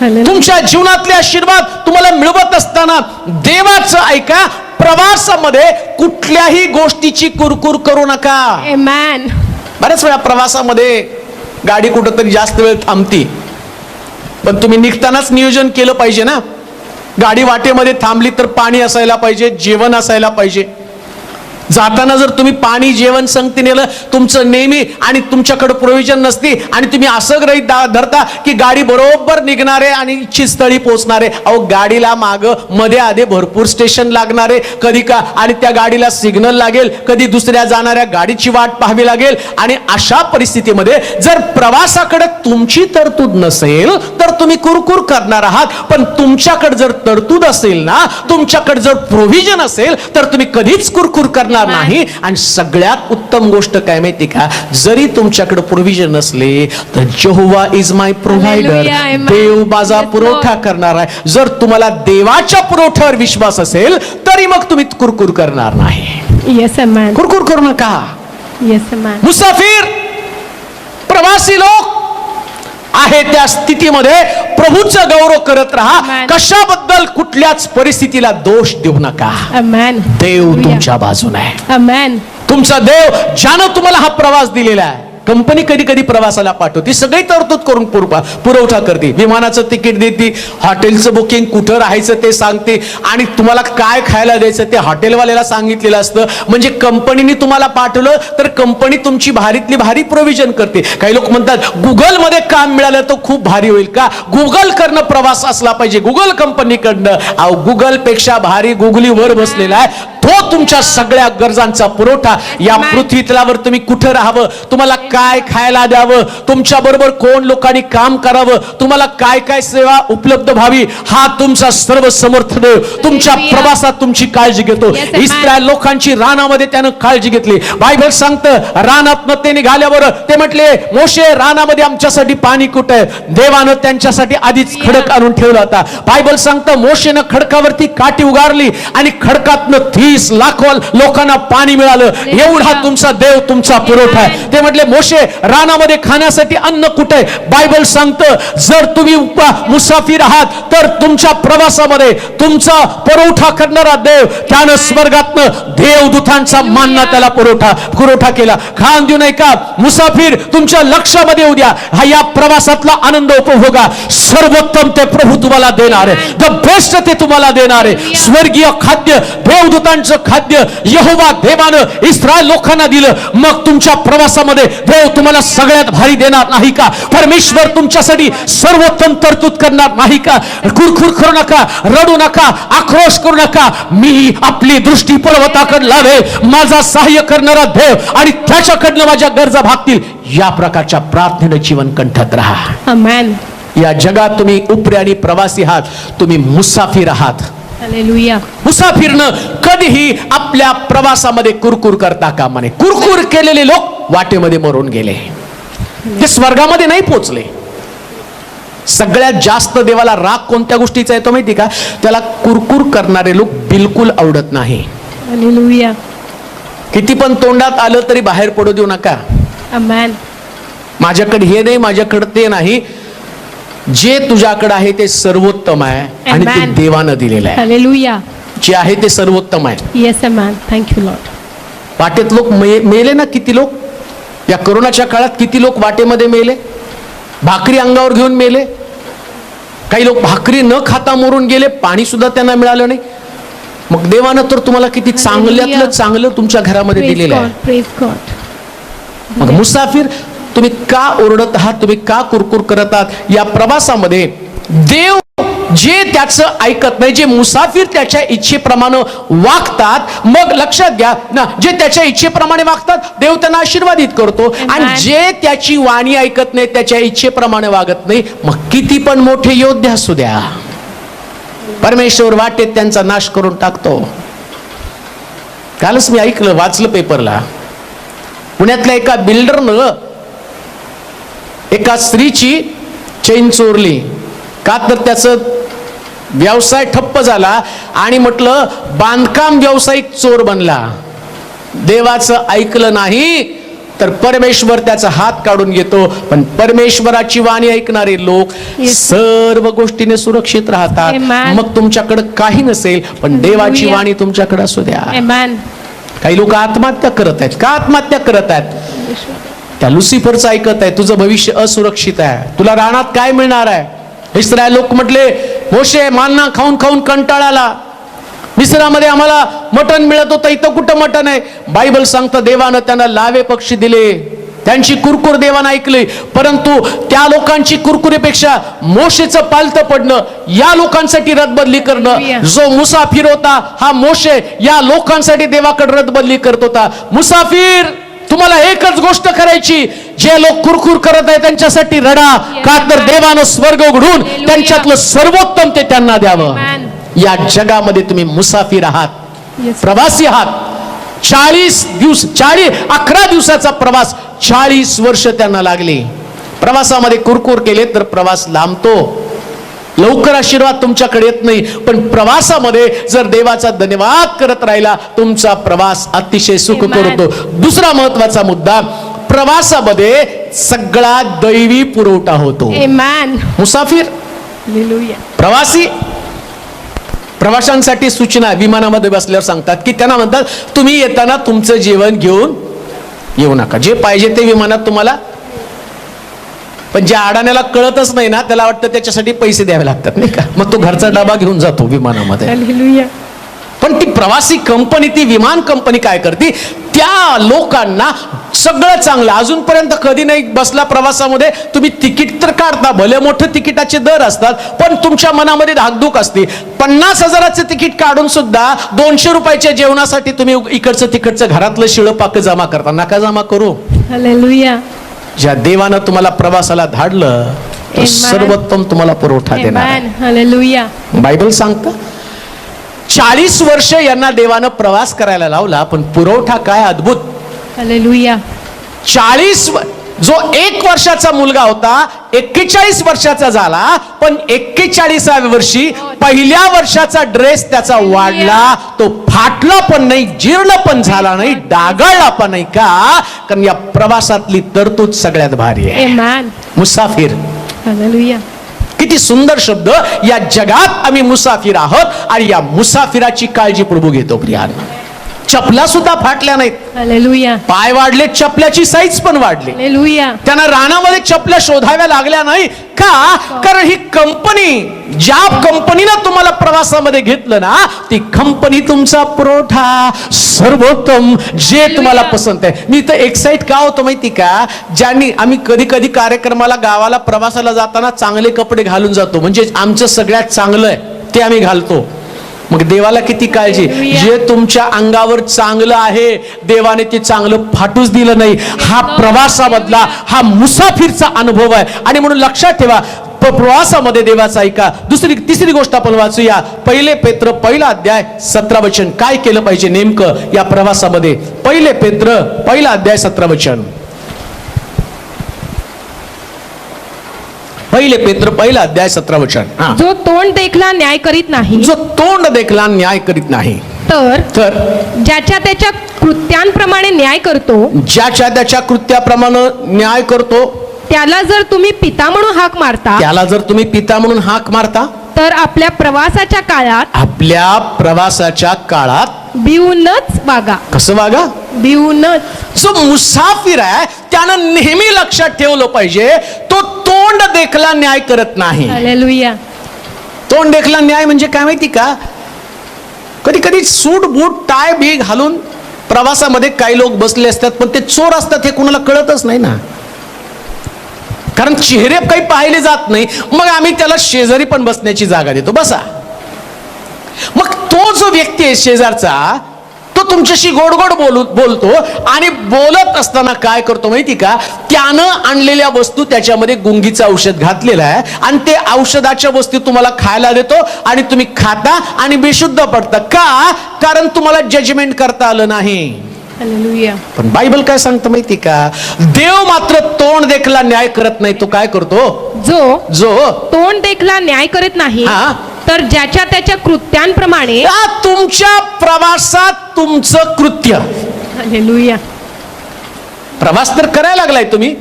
B: Hallelujah.
A: तुमच्या जीवनातले आशीर्वाद तुम्हाला मिळवत असताना देवाचं ऐका. प्रवासामध्ये कुठल्याही गोष्टीची कुरकुर करू नका.
B: Amen.
A: बऱ्याच वेळा प्रवासामध्ये गाडी कुठंतरी जास्त वेळ थांबती, पण तुम्ही निघतानाच नियोजन केलं पाहिजे ना. गाडी वाटेमध्ये थांबली तर पाणी असायला पाहिजे, जेवण असायला पाहिजे. जाताना जर तुम्ही पाणी जेवण संगती नेलं तुमचं नेहमी आणि तुमच्याकडे प्रोव्हिजन नसती आणि तुम्ही असं गृहीत धरता की गाडी बरोबर निघणारे आणि इच्छित स्थळी पोहोचणारे. अहो गाडीला माग मध्ये आधे भरपूर स्टेशन लागणारे कधी का, आणि त्या गाडीला सिग्नल लागेल, कधी दुसऱ्या जाणाऱ्या गाडीची वाट पाहावी लागेल. आणि अशा परिस्थितीमध्ये जर प्रवासाकडे तुमची तरतूद नसेल तर तुम्ही कुरकुर करणार आहात. पण तुमच्याकडे जर तरतूद असेल ना, तुमच्याकडे जर प्रोव्हिजन असेल तर तुम्ही कधीच कुरकुर करणार नाही. आणि सगळ्यात उत्तम गोष्ट काय माहिती का? जरी तुमच्याकडे प्रोव्हिजन नसले तर यहोवा is my provider.
B: Hallelujah. Amen.
A: देव माझा
B: Yes,
A: पुरवठा
B: Lord.
A: करणार आहे. जर तुम्हाला देवाच्या पुरवठ्यावर विश्वास असेल तरी मग तुम्ही कुरकुर करणार नाही.
B: Yes, Amen.
A: कुरकुर करू नका.
B: Yes, Amen.
A: मुसाफिर प्रवासी लोक आहे त्या स्थितीमध्ये प्रभूचा गौरव करत राहा.
B: Amen.
A: कशाबद्दल कुठल्याच परिस्थितीला दोष देऊ नका.
B: Amen.
A: देव
B: Hallelujah.
A: तुमच्या बाजूने आहे.
B: Amen.
A: तुमचा देव ज्यानं तुम्हाला हा प्रवास दिलेला आहे. कंपनी कधी कधी प्रवासाला पाठवते, सगळी तरतूद करून पुरवठा करते. विमानाचं तिकीट देते, हॉटेलचं बुकिंग, कुठं राहायचं ते सांगते, आणि तुम्हाला काय खायला द्यायचं ते हॉटेलवाल्याला सांगितलेलं असतं. म्हणजे कंपनीने तुम्हाला पाठवलं तर कंपनी तुमची भारीतली भारी प्रोव्हिजन करते. काही लोक म्हणतात गुगलमध्ये काम मिळालं तर खूप भारी होईल का? गुगल करणं प्रवास असला पाहिजे गुगल कंपनीकडनं. अहो गुगल पेक्षा भारी गुगली वर बसलेला आहे. तो तुमच्या सगळ्या गरजांचा पुरवठा. या पृथ्वी तलावर तुम्ही कुठं राहावं, तुम्हाला काय खायला द्यावं, तुमच्या बरोबर कोण लोकांनी काम करावं, तुम्हाला काय काय सेवा उपलब्ध व्हावी, हा तुमचा सर्व समर्थ देव तुमच्या प्रवासात तुमची काळजी घेतो. इस्रायल लोकांची रानामध्ये त्यानं काळजी घेतली. बायबल सांगतं रानातनं ते निघाल्यावर ते म्हटले मोशे रानामध्ये आमच्यासाठी पाणी कुठे आहे? देवानं त्यांच्यासाठी आधीच खडक आणून ठेवला होता. बायबल सांगतं मोशेनं खडकावरती काठी उगारली आणि खडकातनं 30 लाख लोकांना पाणी मिळालं. एवढा तुमचा देव तुमचा पुरवठा आहे. ते म्हटले मोशे रानामध्ये खाण्यासाठी अन्न कुठे आहे? बायबल सांगतं जर तुम्ही मुसाफिर आहात तर तुमच्या प्रवासामध्ये तुमचा पुरवठा करणारा देव त्यानं स्वर्गातनं देवदूतांचा मानना त्याला पुरवठा केला. खान देऊ नये का? मुसाफिर तुमच्या लक्षामध्ये येऊ द्या. हा या प्रवासातला आनंद उपभोगा. सर्वोत्तम ते प्रभू तुम्हाला देणार आहे. द बेस्ट ते तुम्हाला देणार आहे. स्वर्गीय खाद्य देवदूतांच्या दिवसांचं खाद्य यहोवा देवानं इस्रायल लोकांना दिलं, मग तुमच्या प्रवासामध्ये देव तुम्हाला सगळ्यात भारी देणार नाही का? परमेश्वर तुमच्यासाठी सर्वोत्तम तरतूद करणार नाही का? कुरकुर करू नका, रडू नका, आक्रोश करू नका. मी आपली दृष्टी पर्वताकडे लावे, माझा सहाय्य करणारा देव आणि त्याच्याकडनं माझ्या गरजा भागतील. या प्रकारच्या प्रार्थनेनं जीवन कंठत राहा.
B: आमेन.
A: या जगात तुम्ही उपरी आणि प्रवासी आहात, तुम्ही मुसाफिर आहात.
B: हालेलुया.
A: मुसाफिरनं कधीही आपल्या प्रवासामध्ये कुरकुर करता कामा नये. कुरकुर केलेले लोक वाटेमध्ये मरून गेले, ते स्वर्गामध्ये नाही पोहोचले. सगळ्यात जास्त देवाला राग कोणत्या गोष्टीचा येतो माहिती का? त्याला कुरकुर करणारे लोक बिलकुल आवडत नाही.
B: हालेलुया.
A: किती पण तोंडात आलं तरी बाहेर पडू देऊ नका.
B: आमेन.
A: माझ्याकडे हे नाही, माझ्याकडे ते नाही. जे तुझ्याकडे आहे ते सर्वोत्तम आहे आणि ते
B: Amen.
A: देवानं दिलेलं आहे.
B: हालेलुया.
A: जे आहे ते सर्वोत्तम आहे.
B: Yes amen. Thank you Lord.
A: वाटेत लोक मेले ना, किती लोक या करोनाच्या काळात, किती लोक वाटेमध्ये मेले, भाकरी अंगावर घेऊन मेले. काही लोक भाकरी न खाता मरून गेले, पाणी सुद्धा त्यांना मिळालं नाही. मग देवानं तर तुम्हाला किती चांगल्यातलं चांगलं तुमच्या घरामध्ये दिलेलं आहे.
B: Praise God.
A: मग मुसाफिर तुम्ही का ओरडत आहात, तुम्ही का कुरकुर करत आहात? या प्रवासामध्ये देव जे त्याचं ऐकत नाही, जे मुसाफिर त्याच्या इच्छेप्रमाणे वागतात, मग लक्षात घ्या ना, जे त्याच्या इच्छेप्रमाणे वागतात देव त्यांना आशीर्वादित करतो. आणि जे त्याची वाणी ऐकत नाही, त्याच्या इच्छेप्रमाणे वागत नाही, मग किती पण मोठे योद्धे असू द्या, परमेश्वर वाटेत त्यांचा नाश करून टाकतो. कालच मी ऐकलं, वाचलं पेपरला, पुण्यातल्या एका बिल्डरनं एका स्त्रीची चेन चोरली. का तर त्याचं व्यवसाय ठप्प झाला आणि म्हटलं बांधकाम व्यावसायिक चोर बनला. देवाचं ऐकलं नाही तर परमेश्वर त्याचा हात काढून घेतो. पण परमेश्वराची वाणी ऐकणारे लोक सर्व गोष्टीने सुरक्षित राहतात.
B: Amen.
A: मग तुमच्याकडे काही नसेल पण देवाची
B: Hallelujah.
A: वाणी तुमच्याकडे असू द्या.
B: आमेन.
A: काही लोक आत्महत्या करत आहेत. का आत्महत्या करत आहेत? त्या लुसिफरचं ऐकत आहे, तुझं भविष्य असुरक्षित आहे, तुला रानात काय मिळणार आहे. इस्रायल लोक म्हटले, मोशे मान्ना खाऊन खाऊन कंटाळा आला, मिस्रामध्ये आम्हाला मटण मिळत होतं, इथं कुठं मटण आहे. बायबल सांगतं देवानं त्यांना लावे पक्षी दिले, त्यांची कुरकुर देवानं ऐकली. परंतु त्या लोकांची कुरकुरीपेक्षा मोशेचं पालतं पडणं, या लोकांसाठी रदबदली करणं. जो मुसाफिर होता हा मोशे या लोकांसाठी देवाकडे रदबदली करत होता. मुसाफिर तुम्हाला एकच गोष्ट करायची, जे लोक कुरकुर करत आहे त्यांच्यासाठी रडा, का तर देवानं स्वर्ग उघडून त्यांच्यातलं सर्वोत्तम ते त्यांना द्यावं. या जगामध्ये तुम्ही मुसाफिर आहात, प्रवासी आहात. 11 दिवसाचा प्रवास, 40 वर्ष त्यांना लागली. प्रवासामध्ये कुरकुर केले तर प्रवास लांबतो, लवकर आशीर्वाद तुमच्याकडे येत नाही. पण प्रवासामध्ये जर देवाचा धन्यवाद करत राहिला, तुमचा प्रवास अतिशय सुखकर होतो. दुसरा महत्वाचा मुद्दा, प्रवासामध्ये सगळा दैवी पुरवठा होतो.
B: आमेन.
A: मुसाफिर,
B: हालेलुया.
A: प्रवासी, प्रवाशांसाठी सूचना विमानामध्ये बसल्यावर सांगतात की त्यांना म्हणतात तुम्ही येताना तुमचं जेवण घेऊन येऊ नका, जे पाहिजे ते विमानात तुम्हाला. पण ज्या अडाण्याला कळतच नाही ना, त्याला वाटतं त्याच्यासाठी पैसे द्यावे लागतात नाही का, मग तो घरचा डबा घेऊन जातो विमानामध्ये.
B: हालेलुया.
A: पण ती प्रवासी कंपनी, ती विमान कंपनी काय करते, त्या लोकांना सगळं चांगलं, अजूनपर्यंत कधी नाही बसला प्रवासामध्ये, तुम्ही तिकीट तर काढता, भले मोठे तिकिटाचे दर असतात, पण तुमच्या मनामध्ये धाकधूक असते. 50,000चं तिकीट काढून सुद्धा 200 रुपयाच्या जेवणासाठी तुम्ही इकडचं तिकडचं घरातलं शिळं पाक जमा करता. नका जमा करू.
B: हालेलुया.
A: ज्या देवानं तुम्हाला प्रवासाला धाडलं तो सर्वोत्तम तुम्हाला पुरवठा देणार आहे.
B: हालेलुया.
A: बायबल सांगतं 40 वर्ष यांना देवानं प्रवास करायला लावला, पण पुरवठा काय अद्भुत.
B: हालेलुया.
A: 40 जो 1 वर्षाचा मुलगा होता 41 वर्षाचा झाला, पण 41व्या वर्षी पहिल्या वर्षाचा ड्रेस त्याचा वाढला, तो फाटला पण नाही, जीर्ण पण झाला नाही, डागाळला पण नाही. का? कारण या प्रवासातली तरतूद सगळ्यात भारी आहे.
B: आमेन.
A: मुसाफिर,
B: हालेलुया.
A: किती सुंदर शब्द. या जगात आम्ही मुसाफिर आहोत आणि या मुसाफिराची काळजी प्रभू घेतो. प्रियांनो, चपला सुद्धा फाटल्या नाहीत,
B: हालेलुया,
A: पाय वाढले, चपल्याची साईज पण वाढली.
B: हालेलुया,
A: त्यांना रानामध्ये चपल्या शोधाव्या लागल्या नाही का? कारण ही कंपनी, ज्या कंपनीनं तुम्हाला प्रवासामध्ये घेतलं ना, ती कंपनी तुमचा पुरवठा सर्वोत्तम जे तुम्हाला पसंत आहे. मी तर एक्साइट का होतो माहिती का? ज्यांनी आम्ही कधी कधी कार्यक्रमाला गावाला प्रवासाला जाताना चांगले कपडे घालून जातो, म्हणजे आमचं सगळ्यात चांगलं आहे ते आम्ही घालतो. मग देवाला किती काळजी, जे तुमच्या अंगावर चांगलं आहे देवाने ते चांगलं फाटूच दिलं नाही. हा प्रवासामधला हा मुसाफिरचा अनुभव आहे. आणि म्हणून लक्षात ठेवा, प्रवासामध्ये देवाचा ऐका. तिसरी गोष्ट आपण वाचूया. 1 पेत्र 1 अध्याय 17 वचन. काय केलं पाहिजे नेमकं या प्रवासामध्ये? 1 पेत्र 1 अध्याय 17 वचन. 1 पेत्र 1 अध्याय 17 वचन.
B: जो तोंड देखला न्याय करीत नाही,
A: जो तोंड देखला न्याय करीत नाही,
B: तर
A: ज्याच्या
B: त्याच्या कृत्यांप्रमाणे न्याय करतो,
A: ज्याच्या त्याच्या कृत्याप्रमाणे न्याय करतो,
B: त्याला जर तुम्ही पिता म्हणून हाक मारता,
A: त्याला जर तुम्ही पिता म्हणून हाक मारता,
B: तर आपल्या प्रवासाच्या काळात भिवूनच वागा.
A: कसं वागा?
B: भिवूनच.
A: जो मुसाफिर आहे त्यानं नेहमी लक्षात ठेवलं पाहिजे, तो तोंड देखला न्याय करत नाही.
B: हालेलुया.
A: तोंड देखला न्याय म्हणजे काय माहिती का? कधी कधी सूट बूट टाय बी घालून प्रवासामध्ये काही लोक बसले असतात, पण ते चोर असतात हे कुणाला कळतच नाही ना, कारण चेहरे काही पाहिले जात नाही. मग आम्ही त्याला शेजारी पण बसण्याची जागा देतो, बसा. मग तो जो व्यक्ती आहे शेजारचा, तो तुमच्याशी गोड गोड बोलतो आणि बोलत असताना काय करतो माहिती का? त्यानं आणलेल्या वस्तू त्याच्यामध्ये गुंगीचं औषध घातलेलं आहे आणि ते औषधाच्या वस्तू तुम्हाला खायला देतो आणि तुम्ही खाता आणि बेशुद्ध पडता. का? कारण तुम्हाला जजमेंट करता आलं नाही.
B: हालेलुया.
A: पण बायबल काय सांगतं माहिती का? देव मात्र तोंड देखला न्याय करत नाही. तो काय करतो? जो
B: तोंड देखला न्याय करत नाही, तर ज्याच्या त्याच्या कृत्यांप्रमाणे.
A: तुमच्या प्रवासात तुमचं कृत्य.
B: हालेलुया.
A: प्रवास तर करायला लागलाय तुम्ही.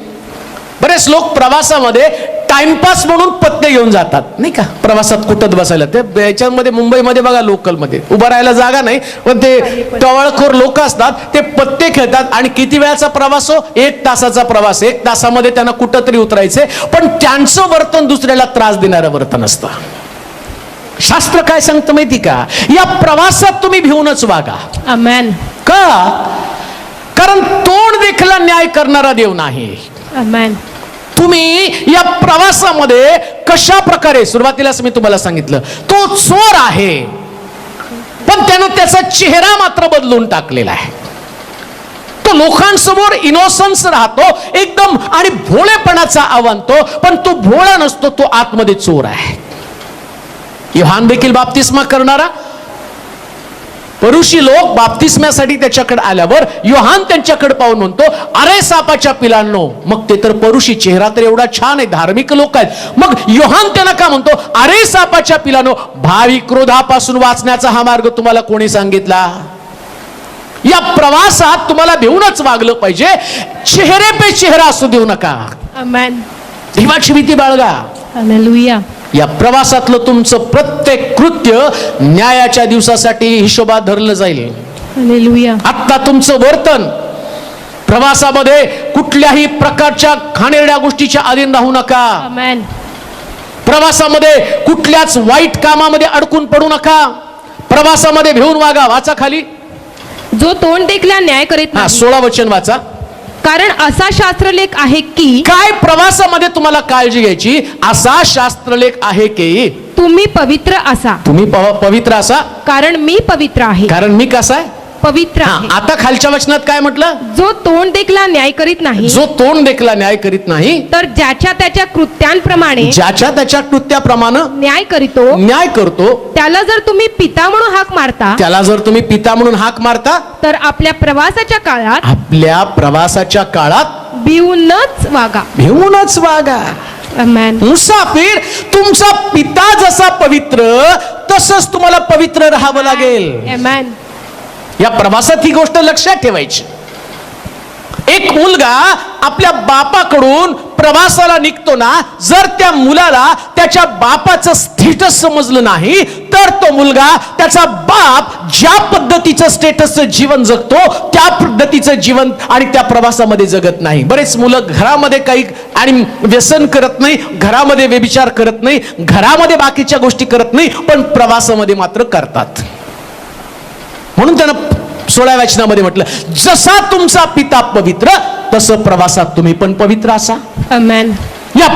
A: बरेच लोक प्रवासामध्ये टाइमपास म्हणून पत्ते घेऊन जातात नाही का, प्रवासात कुठत बसायला. ते याच्यामध्ये मुंबईमध्ये बघा, लोकलमध्ये उभं राहायला जागा नाही, पण ते टवळखोर लोक असतात, ते पत्ते खेळतात. आणि किती वेळाचा प्रवास हो? 1 तासाचा प्रवास. 1 तासामध्ये त्यांना कुठं तरी उतरायचे, पण त्यांचं वर्तन दुसऱ्याला त्रास देणारं वर्तन असतं. शास्त्र काय सांगतं माहिती का? या प्रवासात तुम्ही भिवूनच वागा.
B: आमेन.
A: का? कारण तोंड देखला न्याय करणारा देव नाही.
B: आमेन.
A: तुम्ही या प्रवासामध्ये कशा प्रकारे, सुरुवातीलाच मी तुम्हाला सांगितलं, तो चोर आहे, पण त्यानं त्याचा चेहरा मात्र बदलून टाकलेला आहे. तो लोकांसमोर इनोसन्स राहतो एकदम आणि भोळेपणाचा आवनतो, पण तो भोळा नसतो, तो आतमध्ये चोर आहे. योहान देखील बाप्तिस्मा करणारा, परुषी लोक बाप्तिस्म्यासाठी त्याच्याकडे आल्यावर योहान त्यांच्याकडे पाहून म्हणतो, अरे सापाच्या पिलांनो. मग ते तर परुषी, चेहरा तर एवढा छान आहे, धार्मिक लोक आहेत. मग योहान त्यांना का म्हणतो, अरे सापाच्या पिलांनो, भावी क्रोधापासून वाचण्याचा हा मार्ग तुम्हाला कोणी सांगितला? या प्रवासात तुम्हाला भिवूनच वागलं पाहिजे. चेहरे पे चेहरा असू देऊ नका.
B: आमेन.
A: देवाची भीती बाळगा.
B: हालेलुया.
A: या प्रवासातलं तुमचं प्रत्येक कृत्य न्यायाच्या दिवसासाठी हिशोबात धरलं जाईल.
B: हालेलुया.
A: आता तुमचं वर्तन प्रवासामध्ये कुठल्याही प्रकारच्या घाणेरड्या गोष्टीच्या अधीन राहू नका.
B: आमेन.
A: प्रवासामध्ये कुठल्याच वाईट कामामध्ये अडकून पडू नका. प्रवासामध्ये भिवून वागा. वाचा खाली.
B: जो तोंड देखला न्याय करीत नाही.
A: 16 वचन वाचा.
B: कारण असा शास्त्रलेख आहे की.
A: काय प्रवासामध्ये तुम्हाला काळजी घ्यायची? असा शास्त्रलेख आहे की
B: तुम्ही पवित्र असा.
A: तुम्ही पवित्र असा,
B: कारण मी पवित्र आहे.
A: कारण मी कसा आहे?
B: पवित्र आहे.
A: आता खालच्या वचनात काय म्हटलं?
B: जो तोंड देखला न्याय करीत नाही.
A: जो तोंड देखला न्याय करीत नाही,
B: तर ज्याच्या त्याच्या कृत्यांप्रमाणे.
A: ज्याच्या त्याच्या कृत्याप्रमाणे
B: न्याय करतो. त्याला जर तुम्ही पिता म्हणून हाक मारता.
A: त्याला जर तुम्ही पिता म्हणून हाक मारता,
B: तर आपल्या प्रवासाच्या काळात
A: भिवूनच वागा.
B: आमेन.
A: मुसाफिर, तुमचा पिता जसा पवित्र, तसंच तुम्हाला पवित्र राहावं लागेल.
B: आमेन.
A: या प्रवासात ही गोष्ट लक्षात ठेवायची. एक मुलगा आपल्या बापाकडून प्रवासाला निघतो ना, जर त्या मुलाला त्याच्या बापाचं स्टेटस समजलं नाही, तर तो मुलगा त्याचा बाप ज्या पद्धतीचं स्टेटसचं जीवन जगतो त्या पद्धतीचं जीवन आणि त्या प्रवासामध्ये जगत नाही. बरेच मुलं घरामध्ये काही आणि व्यसन करत नाही, घरामध्ये व्यभिचार करत नाही, घरामध्ये बाकीच्या गोष्टी करत नाही, पण प्रवासामध्ये मात्र करतात. म्हणून त्यानं 16व्या वचनामध्ये म्हटलं, जसा तुमचा पिता पवित्र तसं प्रवासात तुम्ही पण पवित्र असा.
B: आमेन.
A: या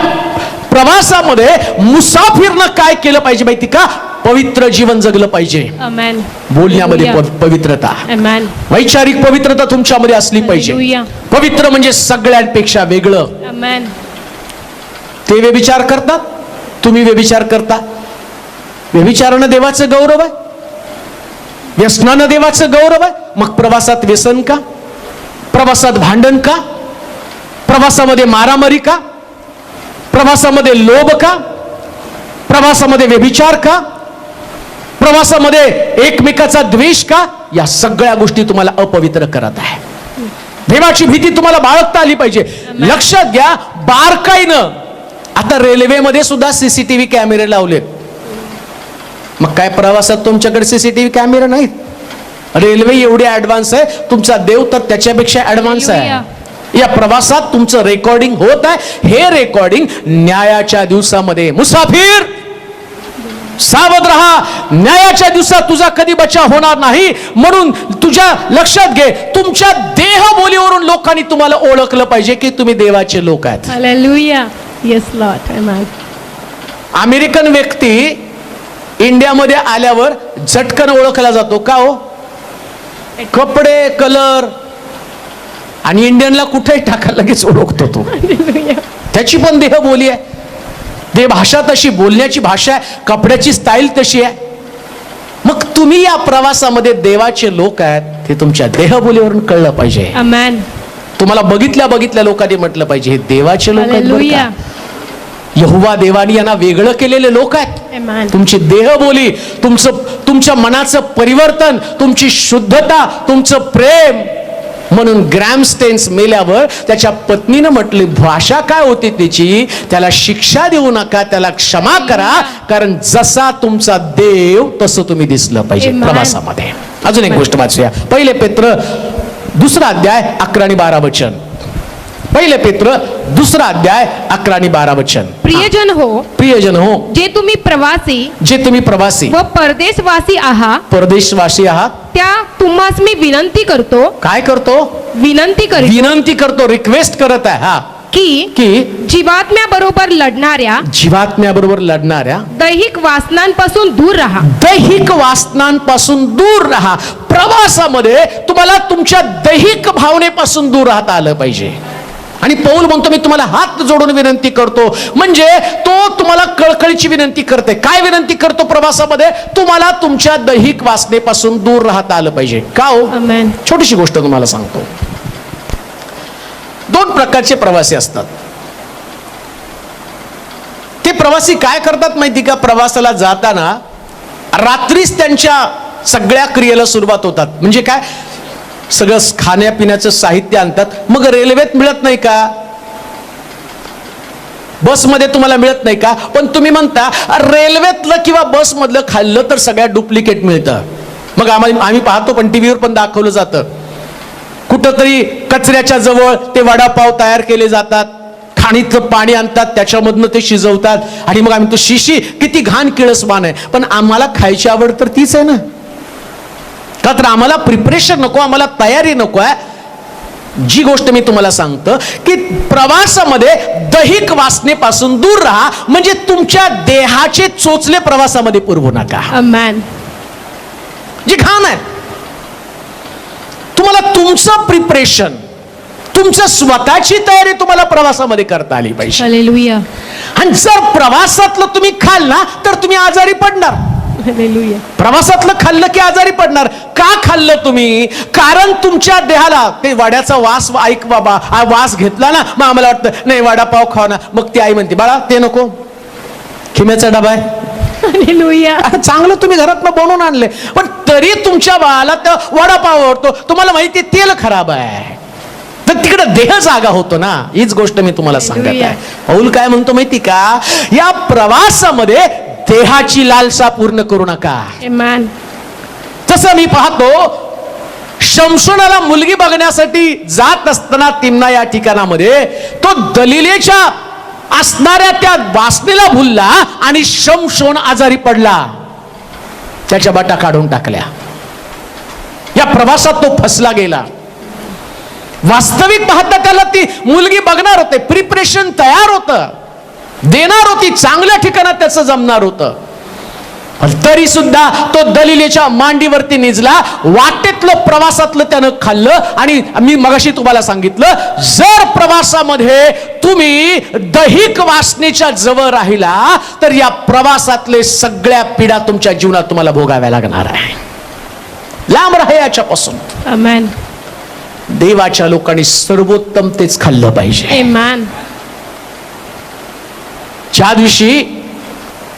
A: प्रवासामध्ये मुसाफिरनं काय केलं पाहिजे माहिती का? पवित्र जीवन जगलं पाहिजे.
B: आमेन.
A: बोलण्यामध्ये पवित्रता,
B: आमेन.
A: वैचारिक पवित्रता तुमच्यामध्ये असली पाहिजे.
B: हालेलुया.
A: पवित्र म्हणजे सगळ्यांपेक्षा वेगळं.
B: आमेन.
A: ते व्यभिचार करतात, तुम्ही व्यभिचार करता. व्यभिचारानं देवाचं गौरव आहे, व्यसनानं देवाचं गौरव आहे. मग प्रवासात व्यसन का? प्रवासात भांडण का? प्रवासामध्ये मारामारी का? प्रवासामध्ये लोभ का? प्रवासामध्ये व्यभिचार का? प्रवासामध्ये एकमेकाचा द्वेष का? या सगळ्या गोष्टी तुम्हाला अपवित्र करत आहे. देवाची भीती तुम्हाला बाळगता आली पाहिजे. लक्षात घ्या, बारकाईनं आता रेल्वेमध्ये सुद्धा सीसीटीव्ही कॅमेरे लावलेत. मग काय प्रवासात तुमच्याकडे सीसीटीव्ही कॅमेरा नाहीत? रेल्वे एवढी ऍडव्हान्स आहे, तुमचा देव तर त्याच्यापेक्षा ऍडव्हान्स आहे. या प्रवासात तुमचं रेकॉर्डिंग होत आहे. हे रेकॉर्डिंग न्यायाच्या दिवसामध्ये, मुसाफिर सावध रहा, न्यायाच्या दिवसात तुझा कधी बचाव होणार नाही. म्हणून तुझ्या लक्षात घे, तुमच्या देहबोलीवरून लोकांनी तुम्हाला ओळखलं पाहिजे की तुम्ही देवाचे लोक आहेत.
B: Hallelujah. Yes Lord. Amen.
A: American व्यक्ती इंडियामध्ये आल्यावर झटकन ओळखला जातो का हो? कपडे, कलर. आणि इंडियनला कुठेही टाका लगेच ओळखतो तो. त्याची पण देहबोली आहे, देह भाषा तशी, बोलण्याची भाषा आहे, कपड्याची स्टाईल तशी आहे. मग तुम्ही या प्रवासामध्ये देवाचे लोक आहेत, ते तुमच्या देहबोलीवरून कळलं पाहिजे.
B: आमेन. तुम्हाला
A: बघितल्या लोकांनी म्हटलं पाहिजे हे देवाचे लोक आहेत बरं
B: हालेलुया.
A: का. यहोवा देवानी यांना वेगळं केलेले लोक आहेत.
B: आमेन.
A: तुमची देहबोली, तुमच्या मनाचं परिवर्तन, तुमची शुद्धता, तुमचं प्रेम. म्हणून ग्रॅमस्टेन्स मेल्यावर त्याच्या पत्नीनं म्हटली, भाषा काय होती त्याची, त्याला शिक्षा देऊ नका, त्याला क्षमा करा, कारण जसा तुमचा देव तसं तुम्ही दिसलं पाहिजे प्रवासामध्ये. अजून एक गोष्ट वाचूया. 1 पेत्र 2 अध्याय 11 आणि 12 वचन. 1 पेत्र 2 अध्याय 11 आणि 12 वचन.
B: प्रियजन हो, जे तुम्ही प्रवासी व परदेशवासी आहात, त्या तुम्हास मी विनंती करतो.
A: काय करतो? विनंती करतो, रिक्वेस्ट करत आहे. हा, की
B: जीवात्म्याबरोबर लढणाऱ्या दैहिक वासनांपासून दूर राहा. प्रवासामध्ये तुम्हाला तुमच्या दैहिक भावनेपासून दूर राहता आलं पाहिजे. आणि पौल म्हणतो, मी तुम्हाला हात जोडून विनंती करतो. म्हणजे तो तुम्हाला कळकळीची विनंती करते. काय विनंती करतो प्रवासामध्ये? तुम्हाला तुमच्या दैहिक वासनेपासून दूर राहता आलं पाहिजे. का हो? छोटीशी गोष्ट तुम्हाला सांगतो. 2 प्रकारचे प्रवासी असतात. ते प्रवासी काय करतात माहिती का? प्रवासाला जाताना रात्रीच त्यांच्या सगळ्या क्रियेला सुरुवात होतात. म्हणजे काय? सगळं खाण्यापिण्याचं साहित्य आणतात. मग रेल्वेत मिळत नाही का? बसमध्ये तुम्हाला मिळत नाही का? पण तुम्ही म्हणता रेल्वेतलं किंवा बसमधलं खाल्लं तर सगळ्या डुप्लिकेट मिळतं. मग आम्ही पाहतो, पण टीव्हीवर पण दाखवलं जातं, कुठंतरी कचऱ्याच्या जवळ ते वडापाव तयार केले जातात, खाणीतलं पाणी आणतात, त्याच्यामधनं ते शिजवतात. आणि मग आम्ही तो शिशी किती घाण किळसवान आहे. पण आम्हाला खायची आवड तर तीच आहे ना. का तर आम्हाला प्रिपरेशन नको, आम्हाला तयारी नको आहे. जी गोष्ट मी तुम्हाला सांगतो की प्रवासामध्ये दैहिक वासनेपासून दूर राहा. म्हणजे तुमच्या देहाचे चोचले प्रवासामध्ये पुरवू नका. आमेन.
A: जी घाण आहे, तुम्हाला तुमचं प्रिपरेशन, तुमचं स्वतःची तयारी तुम्हाला प्रवासामध्ये करता आली पाहिजे.
B: हालेलुया.
A: आणि जर प्रवासातलं तुम्ही खाल ना तर तुम्ही आजारी पडणार.
B: हालेलुया.
A: प्रवासातलं खाल्लं की आजारी पडणार. का खाल्लं तुम्ही? कारण तुमच्या देहाला ते वड्याचा वास, ऐक बाबा, वास घेतला ना, मग आम्हाला वाटतं नाही वडापाव खावा ना. मग ती आई म्हणते, बाळा ते नको, खिम्याचा डबा आहे.
B: हालेलुया.
A: चांगलं तुम्ही घरात बनवून आणले, पण तरी तुमच्या बाळाला तर वडापाव आवडतो. तुम्हाला माहिती तेल खराब आहे. तर तिकडे देह जागा होतो ना. हीच गोष्ट मी तुम्हाला सांगत आहे. पौल काय म्हणतो माहिती का, या प्रवासामध्ये देहाची लालसा पूर्ण करू नका.
C: Amen.
A: तसं मी पाहतो, शमशोनाला मुलगी बघण्यासाठी जात असताना तिम्ना या ठिकाणामध्ये तो दलिलेच्या असणाऱ्या त्या वासनेला भुलला आणि शमशोन आजारी पडला. त्याच्या बाटा काढून टाकल्या. या प्रवासात तो फसला गेला. वास्तविक पाहता त्याला ती मुलगी बघणार होते, प्रिपरेशन तयार होतं, देणार होती, चांगल्या ठिकाणात त्याचं जमणार होतं. तरी सुद्धा तो दलिलेच्या मांडीवरती निजला. वाटेतलं प्रवासातलं त्यानं खाल्लं. आणि मी मगाशी तुम्हाला सांगितलं, जर प्रवासामध्ये तुम्ही दैहिक वासनेच्या जवळ राहिला तर या प्रवासातले सगळ्या पीडा तुमच्या जीवनात तुम्हाला भोगाव्या लागणार आहे. लांब राहा याच्यापासून.
C: Amen.
A: देवाच्या लोकांनी सर्वोत्तम तेच खाल्लं पाहिजे.
C: Amen.
A: ज्या दिवशी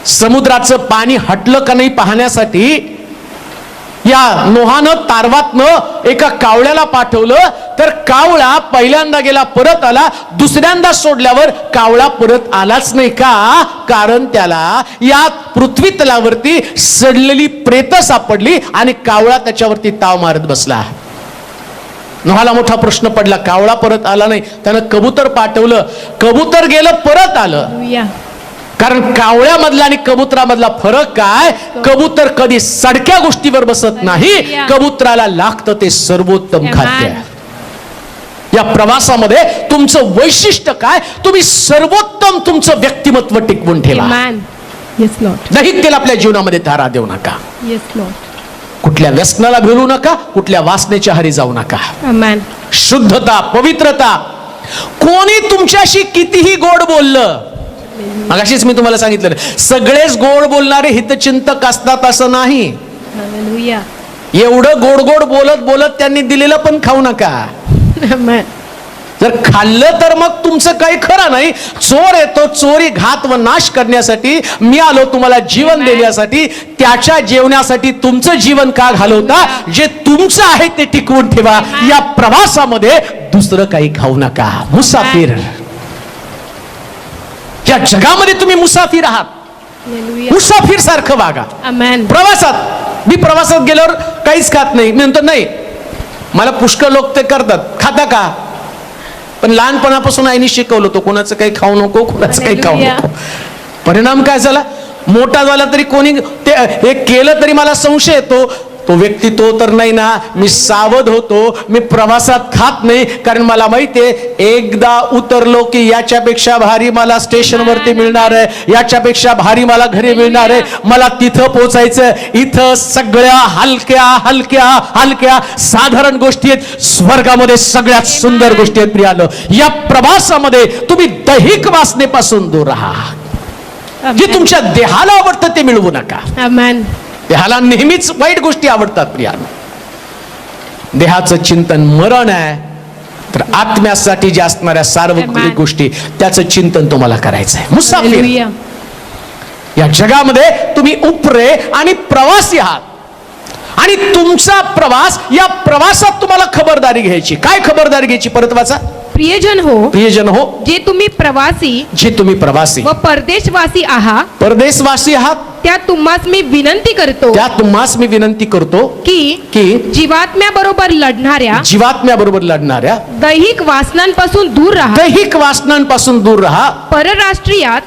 A: समुद्राचं पाणी हटलं का नाही पाहण्यासाठी या नोहानं तारवातनं एका कावळ्याला पाठवलं, तर कावळा पहिल्यांदा गेला, परत आला. दुसऱ्यांदा सोडल्यावर कावळा परत आलाच नाही. का? कारण त्याला या पृथ्वी तलावरती सडलेली प्रेत सापडली आणि कावळा त्याच्यावरती ताव मारत बसला. नोहाला मोठा प्रश्न पडला, कावळा परत आला नाही. त्यानं कबूतर पाठवलं, कबूतर गेलं, परत आलं.
C: Hallelujah.
A: कारण कावळ्यामधला आणि कबुतरामधला फरक काय? कबूतर कधी सडक्या गोष्टीवर बसत नाही, कबुतराला लागतं ते सर्वोत्तम खाद्य. या प्रवासामध्ये तुमचं वैशिष्ट्य काय? तुम्ही सर्वोत्तम तुमचं व्यक्तिमत्व टिकवून ठेवा.
C: Amen. Yes, Lord.
A: दैहिक तेल आपल्या जीवनामध्ये धारा देऊ नका.
C: Yes, Lord.
A: कुठल्या व्यसनाला भिडू नका, कुठल्या वासनेच्या हारी जाऊ नका.
C: Amen.
A: शुद्धता, पवित्रता. कोणी तुमच्याशी कितीही गोड बोललं, मगाशीच मी तुम्हाला सांगितलं, सगळेच गोड बोलणारे हितचिंतक असतात असं नाही.
C: Hallelujah.
A: एवढं गोड गोड बोलत बोलत त्यांनी दिलेलं पण खाऊ नका.
C: Amen.
A: जर खाल्लं तर मग तुमचं काही खरं नाही. चोर येतो चोरी, घात व नाश करण्यासाठी, मी आलो तुम्हाला जीवन देण्यासाठी. त्याच्या जेवणासाठी तुमचं जीवन का घालवता? जे तुमचं आहे ते टिकवून ठेवा. या प्रवासामध्ये दुसरं काही खाऊ नका. मुसाफिर, या जगामध्ये तुम्ही मुसाफिर आहात.
C: Hallelujah.
A: मुसाफिर सारखं वागा.
C: Amen.
A: प्रवासात, मी प्रवासात गेल्यावर काहीच खात नाही. मी म्हणतो नाही, मला पुष्कळ लोक ते करतात. खाता का? पण लहानपणापासून आईने शिकवलं, तो कोणाचं काही खाऊ नको, कोणाचं काही खाऊ
C: Hallelujah.
A: नको. परिणाम काय झाला? मोठा झाला तरी कोणी ते हे केलं तरी मला संशय येतो. तो व्यक्ती तो तर नाही ना. मी सावध होतो. मी प्रवासात खात नाही, कारण मला माहितीये एकदा उतरलो की याच्यापेक्षा भारी मला स्टेशनवरती मिळणार आहे, याच्यापेक्षा भारी मला घरी मिळणार आहे. मला तिथं पोहोचायचं. इथं सगळ्या हलक्या हलक्या हलक्या साधारण गोष्टी आहेत. स्वर्गामध्ये सगळ्यात सुंदर गोष्टी आहेत. प्रियानो, या प्रवासामध्ये तुम्ही दैहिक वासनेपासून दूर राहा. जे तुमच्या देहाला आवडतं ते मिळवू नका.
C: Amen.
A: देहाला नेहमीच वाईट गोष्टी आवडतात. प्रियानो, देहाचं चिंतन मरण आहे, तर आत्म्यासाठी जे असणाऱ्या सार्वत्रिक
C: Amen.
A: गोष्टी त्याचं चिंतन तुम्हाला करायचं आहे. मुसाफिर,
C: Hallelujah.
A: या जगामध्ये तुम्ही उपरे आणि प्रवासी आहात. आणि तुमचा प्रवास, या प्रवासात तुम्हाला खबरदारी घ्यायची. काय खबरदारी घ्यायची? परत वाचा.
C: प्रियजन हो,
A: प्रियजन हो,
C: जे तुम्ही प्रवासी
A: जे तुम्ही प्रवासी
C: व परदेशवासी आहात,
A: परदेशवासी आहात,
C: त्या तुम्हास मी विनंती करतो
A: त्या तुम्हास मी विनंती करतो
C: की जीवात्म्याबरोबर लढणाऱ्या,
A: जीवात्म्याबरोबर लढणाऱ्या,
C: दैहिक वासनांपासून दूर राहा.
A: दैहिक वासनांपासून दूर राहा. परराष्ट्रीयात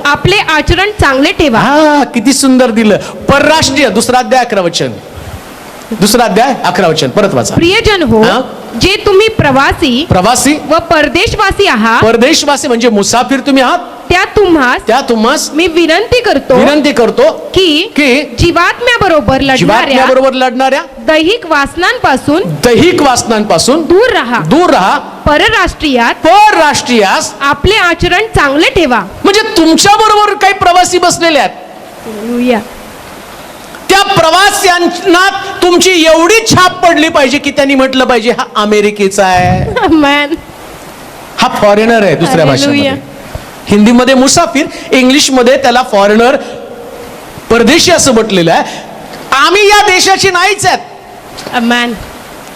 C: आपले आचरण चांगले ठेवा.
A: हा, किती सुंदर दिलं. परराष्ट्रीय, दुसरा अध्याय 11 वचन. दुसरा अध्याय 11 वचन. परत वाचा.
C: प्रियजन हो,
A: हा?
C: जे तुम्ही प्रवासी
A: प्रवासी
C: व परदेशवासी आहात,
A: परदेशवासी म्हणजे मुसाफिर तुम्ही आहात,
C: त्या तुम्हास
A: मी
C: विनंती करतो
A: की
C: जीवात्म्याबरोबर
A: जीवात्म्याबरोबर लढणाऱ्या
C: दैहिक वासनांपासून
A: दूर राहा. परराष्ट्रीयास
C: आपले आचरण चांगले ठेवा.
A: म्हणजे तुमच्या बरोबर काही प्रवासी बसलेले आहेत. त्या प्रवास्यांना तुमची एवढी छाप पडली पाहिजे की त्यांनी म्हटलं पाहिजे हा अमेरिकेचा आहे,
C: Amen.
A: हा फॉरेनर आहे. दुसऱ्या भाषेमध्ये, हिंदीमध्ये मुसाफिर, इंग्लिशमध्ये त्याला फॉरेनर, परदेशी असं म्हटलेलं आहे. आम्ही या देशाची नाहीच आहेत.
C: Amen.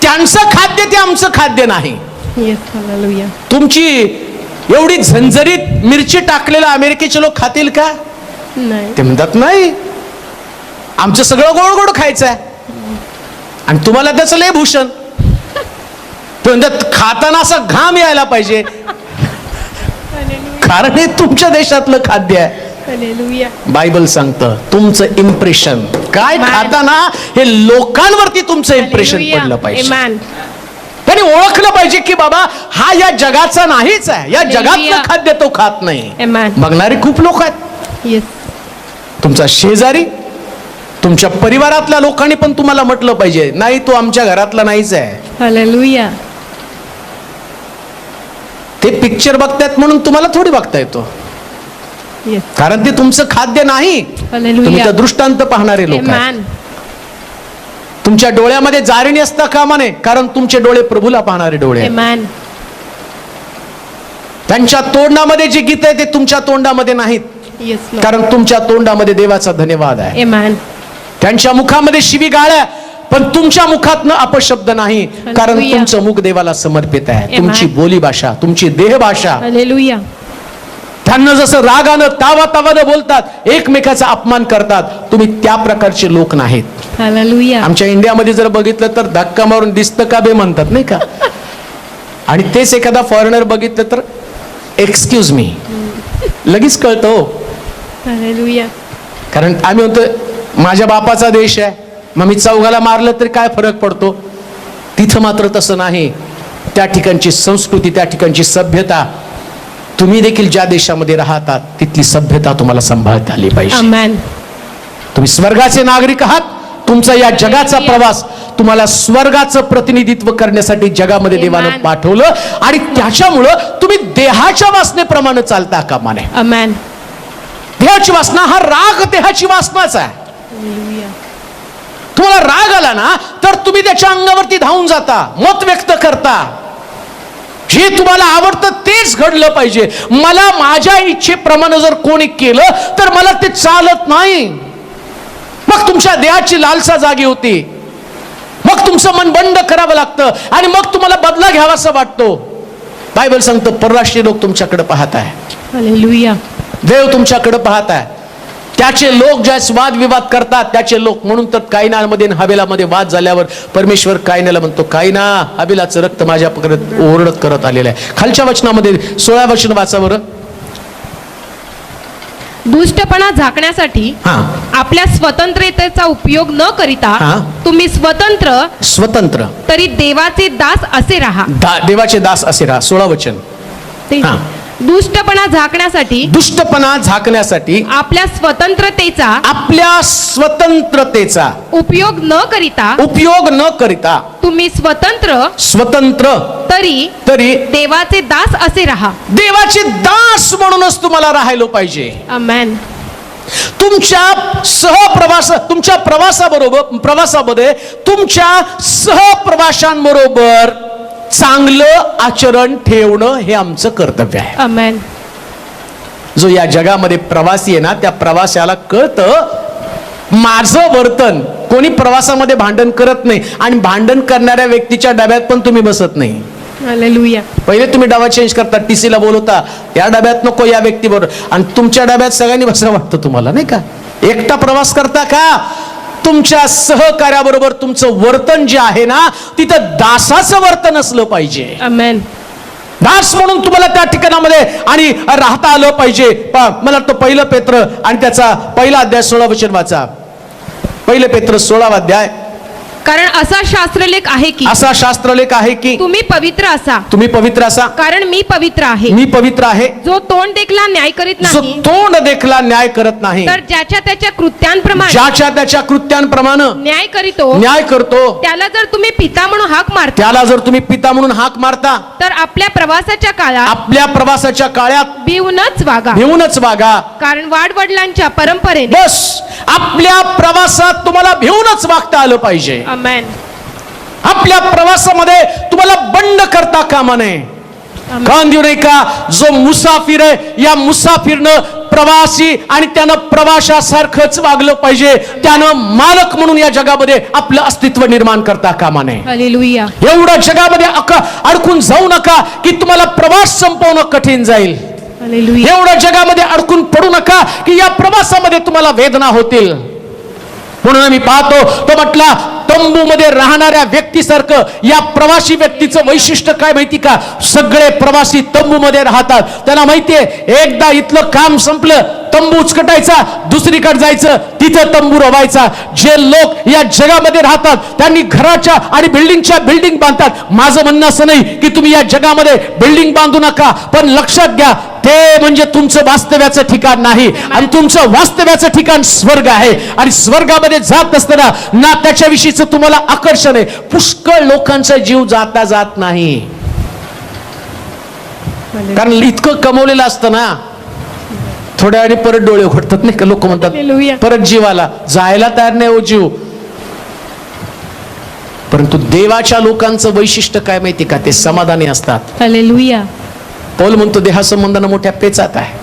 A: त्यांचं खाद्य ते आमचं खाद्य नाही.
C: Yes hallelujah.
B: तुमची एवढी झंझरीत मिरची टाकलेला अमेरिकेचे लोक खातील का?
C: नाही.
B: ते म्हणतात नाही, आमचं सगळं गोड गोड खायचं आहे आणि तुम्हाला त्याचं लय भूषण. ते म्हणतात खाताना असा घाम यायला पाहिजे, कारण हे तुमच्या देशातलं खाद्य आहे.
C: हालेलुया.
B: बायबल सांगतं तुमचं इम्प्रेशन काय
C: Amen.
B: खाताना हे लोकांवरती तुमचं इम्प्रेशन
C: हालेलुया.
B: पडलं पाहिजे.
C: Amen.
B: त्यांनी ओळखलं पाहिजे की बाबा हा या जगाचा नाहीच आहे, या
C: हालेलुया.
B: जगातलं खाद्य तो खात नाही.
C: Amen.
B: बघणारे खूप लोक आहेत.
C: येस.
B: तुमचा शेजारी, तुमच्या परिवारातल्या लोकांनी पण तुम्हाला म्हटलं पाहिजे नाही तो आमच्या घरातला नाहीच आहे.
C: हालेलुया.
B: ते पिक्चर बघतायत म्हणून तुम्हाला थोडी बघता येतो,
C: येस.
B: कारण ते तुमचं खाद्य नाही. तुम्ही
C: हालेलुया.
B: तर दृष्टांत पाहणारे लोक आहेत.
C: Amen.
B: तुमच्या डोळ्यामध्ये जारिणी असता कामा नये, कारण तुमचे डोळे प्रभूला पाहणारे डोळे आहेत.
C: Amen.
B: त्यांच्या तोंडामध्ये जे गीत आहे ते तुमच्या तोंडामध्ये नाहीत,
C: येस लॉर्ड.
B: कारण तुमच्या तोंडामध्ये देवाचा धन्यवाद आहे.
C: Amen.
B: त्यांच्या मुखामध्ये शिवी गाळ्या, पण तुमच्या मुखातनं अपशब्द नाही, कारण
C: हालेलुया.
B: तुमचं मुख देवाला समर्पित आहे.
C: Amen.
B: तुमची बोली भाषा, तुमची देह भाषा,
C: हालेलुया.
B: त्यांना जसं रागानं तावातावानं बोलतात, एकमेकाचा अपमान करतात, तुम्ही त्या प्रकारचे लोक नाहीत.
C: हालेलुया.
B: आमच्या इंडियामध्ये जर बघितलं तर धक्का मारून दिसतं का बे म्हणतात नाही का, आणि तेच एखादा फॉरेनर बघितलं तर एक्सक्यूज मी लगेच कळतं हो.
C: हालेलुया.
B: कारण आम्ही म्हणतो माझ्या बापाचा देश आहे, मग मी चौघाला मारलं तरी काय फरक पडतो. तिथं मात्र तसं नाही. त्या ठिकाणची संस्कृती, त्या ठिकाणची सभ्यता, तुम्ही देखील ज्या देशामध्ये राहतात तिथली सभ्यता तुम्हाला सांभाळता आली पाहिजे.
C: Amen.
B: तुम्ही स्वर्गाचे नागरिक आहात. तुमचा या जगाचा प्रवास तुम्हाला स्वर्गाचं प्रतिनिधित्व करण्यासाठी जगामध्ये देवानं
C: Amen.
B: पाठवलं, आणि त्याच्यामुळं तुम्ही देहाच्या वासनेप्रमाणे चालता कामा नये.
C: Amen.
B: देहाची वासना हा राग देहाची वासनाच आहे.
C: हालेलुया.
B: तुम्हाला राग आला ना तर तुम्ही त्याच्या अंगावरती धावून जाता, मत व्यक्त करता. जे तुम्हाला आवडतं तेच घडलं पाहिजे. मला माझ्या इच्छेप्रमाणे जर कोणी केलं तर मला ते चालत नाही. मग तुमच्या देहाची लालसा जागी होती, मग तुमचं मन बंद करावं लागतं, आणि मग तुम्हाला बदला घ्यावासा वाटतो. बायबल सांगतं परराष्ट्रीय लोक तुमच्याकडे पाहत आहे,
C: हालेलुया.
B: देव तुमच्याकडे पाहत आहे. त्याचे लोक ज्यास वादविवाद करतात त्याचे लोक, म्हणून तर कायनामध्ये आणि हबेलामध्ये वाद झाल्यावर परमेश्वर कायनाला म्हणतो, कायना हबेलाचं रक्त माझ्या पकडत ओरडत करत आलेलं आहे. खालच्या वचनामध्ये 16 वचन वाचा बरं.
C: दुष्टपणा झाकण्यासाठी
B: हा,
C: आपल्या स्वतंत्रतेचा उपयोग न करिता
B: हा.
C: तुम्ही स्वतंत्र
B: स्वतंत्र
C: तरी देवाचे दास असे राहा.
B: देवाचे दास असे राहा. 16 वचन.
C: ते
B: हा.
C: दुष्टपणा झाकण्यासाठी
B: दुष्टपणा झाकण्यासाठी
C: आपल्या स्वतंत्रतेचा
B: आपल्या स्वतंत्रतेचा
C: उपयोग न करिता तुम्ही
B: स्वतंत्र तरी
C: देवाचे दास असे राहा.
B: देवाचे दास म्हणूनच तुम्हाला राहायला पाहिजे.
C: आमेन.
B: तुमच्या प्रवासामध्ये तुमच्या सहप्रवाशांबरोबर चांगलं आचरण ठेवणं हे आमचं कर्तव्य आहे.
C: आमेन.
B: जो या जगामध्ये प्रवासी आहे ना, त्या प्रवाशाला कळतं माझं वर्तन. कोणी प्रवासामध्ये भांडण करत नाही, आणि भांडण करणाऱ्या व्यक्तीच्या डब्यात पण तुम्ही बसत नाही.
C: हालेलुया.
B: पहिले तुम्ही डबा चेंज करता, टीसीला बोलवता, या डब्यात नको या व्यक्तीबरोबर, आणि तुमच्या डब्यात सगळ्यांनी बसं वाटतं तुम्हाला नाही का. एकटा प्रवास करता का? तुमच्या सहकार्याबरोबर तुमचं वर्तन जे आहे ना, तिथं दासाचं वर्तन असलं पाहिजे.
C: आमेन.
B: दास म्हणून तुम्हाला त्या ठिकाणामध्ये आणि राहता आलं पाहिजे. मला तो 1 पेत्र आणि त्याचा 1 अध्याय 16 वचन वाचा. 1 पेत्र 16 अध्याय.
C: कारण असा शास्त्रलेख आहे की तुम्ही पवित्र असा कारण मी पवित्र आहे. जो तोंड देखला न्याय करीत नाही तर ज्याच्या त्याच्या कृत्यांप्रमाणे न्याय करीतो. त्याला जर तुम्ही पिता म्हणून हाक मारता तर आपल्या प्रवासाच्या काळात भिवूनच वागा. कारण वाडवडिलांच्या परंपरेने
B: बस आपल्या प्रवासात तुम्हाला भिवूनच वागता आलं पाहिजे.
C: आमेन.
B: आपल्या प्रवासामध्ये तुम्हाला बंड करता कामा नये.
A: कान देऊ नये का? जो मुसाफिर आहे या मुसाफिरनं प्रवासी आणि त्यानं प्रवाशासारखंच वागलं पाहिजे. त्यानं मालक म्हणून या जगामध्ये आपलं अस्तित्व निर्माण करता कामा नये.
C: हालेलुया.
A: एवढं जगामध्ये अडकून जाऊ नका की तुम्हाला प्रवास संपवणं कठीण जाईल.
C: हालेलुया.
A: एवढं जगामध्ये अडकून पडू नका की या प्रवासामध्ये तुम्हाला वेदना होतील. म्हणून आम्ही पाहतो तो म्हटला तंबूमध्ये राहणाऱ्या व्यक्तीसारखं या प्रवासी व्यक्तीचं वैशिष्ट्य काय माहिती का? सगळे प्रवासी तंबूमध्ये राहतात. त्यांना माहितीये एकदा इथलं काम संपलं तंबू उचकटायचा, दुसरीकडे जायचं, तिथं तंबू रवायचा. जे लोक या जगामध्ये राहतात त्यांनी घराच्या आणि बिल्डिंगच्या बिल्डिंग बांधतात. माझं म्हणणं असं नाही की तुम्ही या जगामध्ये बिल्डिंग बांधू नका, पण लक्षात घ्या ते म्हणजे तुमचं वास्तव्याचं ठिकाण नाही, आणि तुमचं वास्तव्याचं ठिकाण स्वर्ग आहे. आणि स्वर्गामध्ये जात असताना ना त्याच्याविषयीच तुम्हाला आकर्षण आहे. पुष्कळ लोकांचा जीव जात नाही, कारण इतकं कमवलेलं असतं ना, थोड्या वेळी परत डोळे उघडतात नाही का? लोक म्हणतात परत जीवाला जायला तयार नाही हो जीव. परंतु देवाच्या लोकांचं वैशिष्ट्य काय माहिती का? ते समाधानी असतात.
C: हालेलुया.
A: पौल म्हणतो देहासंबंधानं मोठ्या पेचात आहे.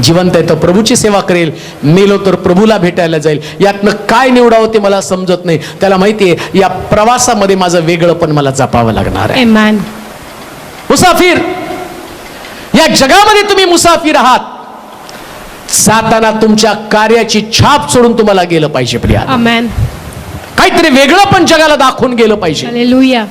A: जिवंत आहे तर प्रभूची सेवा करेल, मेलो तर प्रभूला भेटायला जाईल. यातनं काय निवडावं ते मला समजत नाही. त्याला माहितीये या प्रवासामध्ये माझं वेगळं पण मला जपावं लागणार आहे.
C: आमेन.
A: मुसाफिर, या जगामध्ये तुम्ही मुसाफिर आहात. जाताना तुमच्या कार्याची छाप सोडून तुम्हाला गेलं पाहिजे प्रिया.
C: आमेन.
A: काहीतरी वेगळं पण जगाला दाखवून गेलं पाहिजे.
C: हालेलुया.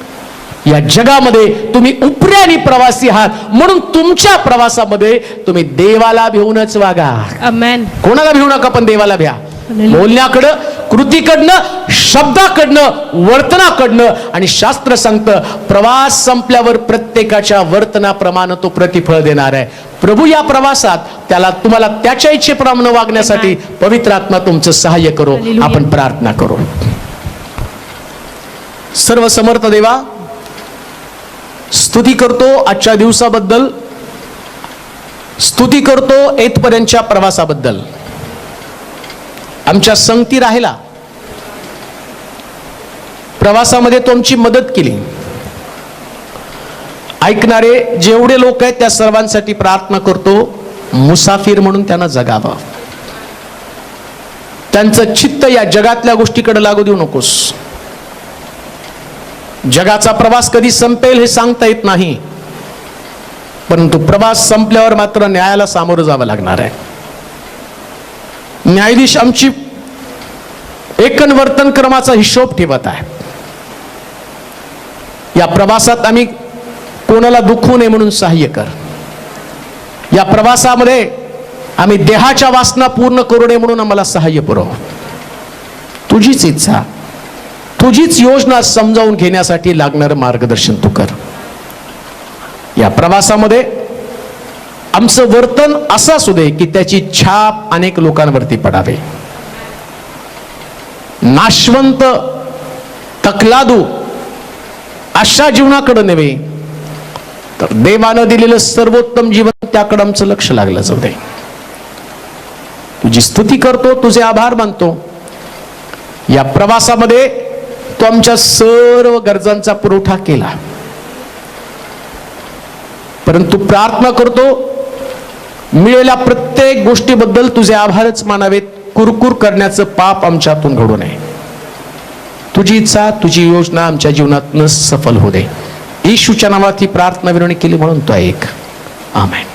A: या जगामध्ये तुम्ही उपरी आणि प्रवासी आहात, म्हणून तुमच्या प्रवासामध्ये तुम्ही देवाला भिवूनच वागा.
C: आमेन.
A: कोणाला भिवू नका, पण देवाला भ्या. बोलण्याकडं, कृतीकडनं, शब्दाकडनं, वर्तनाकडनं. आणि शास्त्र सांगतं प्रवास संपल्यावर प्रत्येकाच्या वर्तनाप्रमाणे तो प्रतिफळ देणार आहे. प्रभू या प्रवासात तुम्हाला त्याच्या इच्छेप्रमाणे वागण्यासाठी पवित्र आत्मा तुमचं सहाय्य करो. आपण प्रार्थना करू. सर्व समर्थ देवा, स्तुती करतो आजच्या दिवसाबद्दल, स्तुती करतो येथपर्यंतच्या प्रवासाबद्दल. आमच्या संगती राहिला, प्रवासामध्ये तू आमची मदत केली. ऐकणारे जेवढे लोक आहेत त्या सर्वांसाठी प्रार्थना करतो, मुसाफिर म्हणून त्यांना जगावं. त्यांचं चित्त या जगातल्या गोष्टीकडे लागू देऊ नकोस. जगाचा प्रवास कधी संपेल हे सांगता येत नाही, परंतु प्रवास संपल्यावर मात्र न्यायाला सामोरं जावं लागणार आहे. न्यायाधीश आमची एकन वर्तन क्रमाचा हिशोब ठेवत आहे. या प्रवासात आम्ही कोणाला दुखवू नये म्हणून सहाय्य कर. या प्रवासामध्ये आम्ही देहाच्या वासना पूर्ण करू नये म्हणून आम्हाला सहाय्य पुरव. तुझीच इच्छा, तुझीच योजना समजावून घेण्यासाठी लागणारं मार्गदर्शन तू कर. या प्रवासामध्ये आमचं वर्तन असं असू दे की त्याची छाप अनेक लोकांवरती पडावे. नाशवंत, तकलादू अशा जीवनाकडे नव्हे, तर देवानं दिलेलं सर्वोत्तम जीवन त्याकडे आमचं लक्ष लागलं जाऊ दे. तुझी स्तुती करतो, तुझे आभार मानतो. या प्रवासामध्ये तू आमच्या सर्व गरजांचा पुरवठा केला, परंतु प्रार्थना करतो मिळेल्या प्रत्येक गोष्टीबद्दल तुझे आभारच मानावेत. कुरकुर करण्याचं पाप आमच्यातून घडू नये. तुझी इच्छा, तुझी योजना आमच्या जीवनात सफल होऊ दे. येशूच्या नावात ही प्रार्थना विनवणी केली म्हणून तो ऐक. आमेन.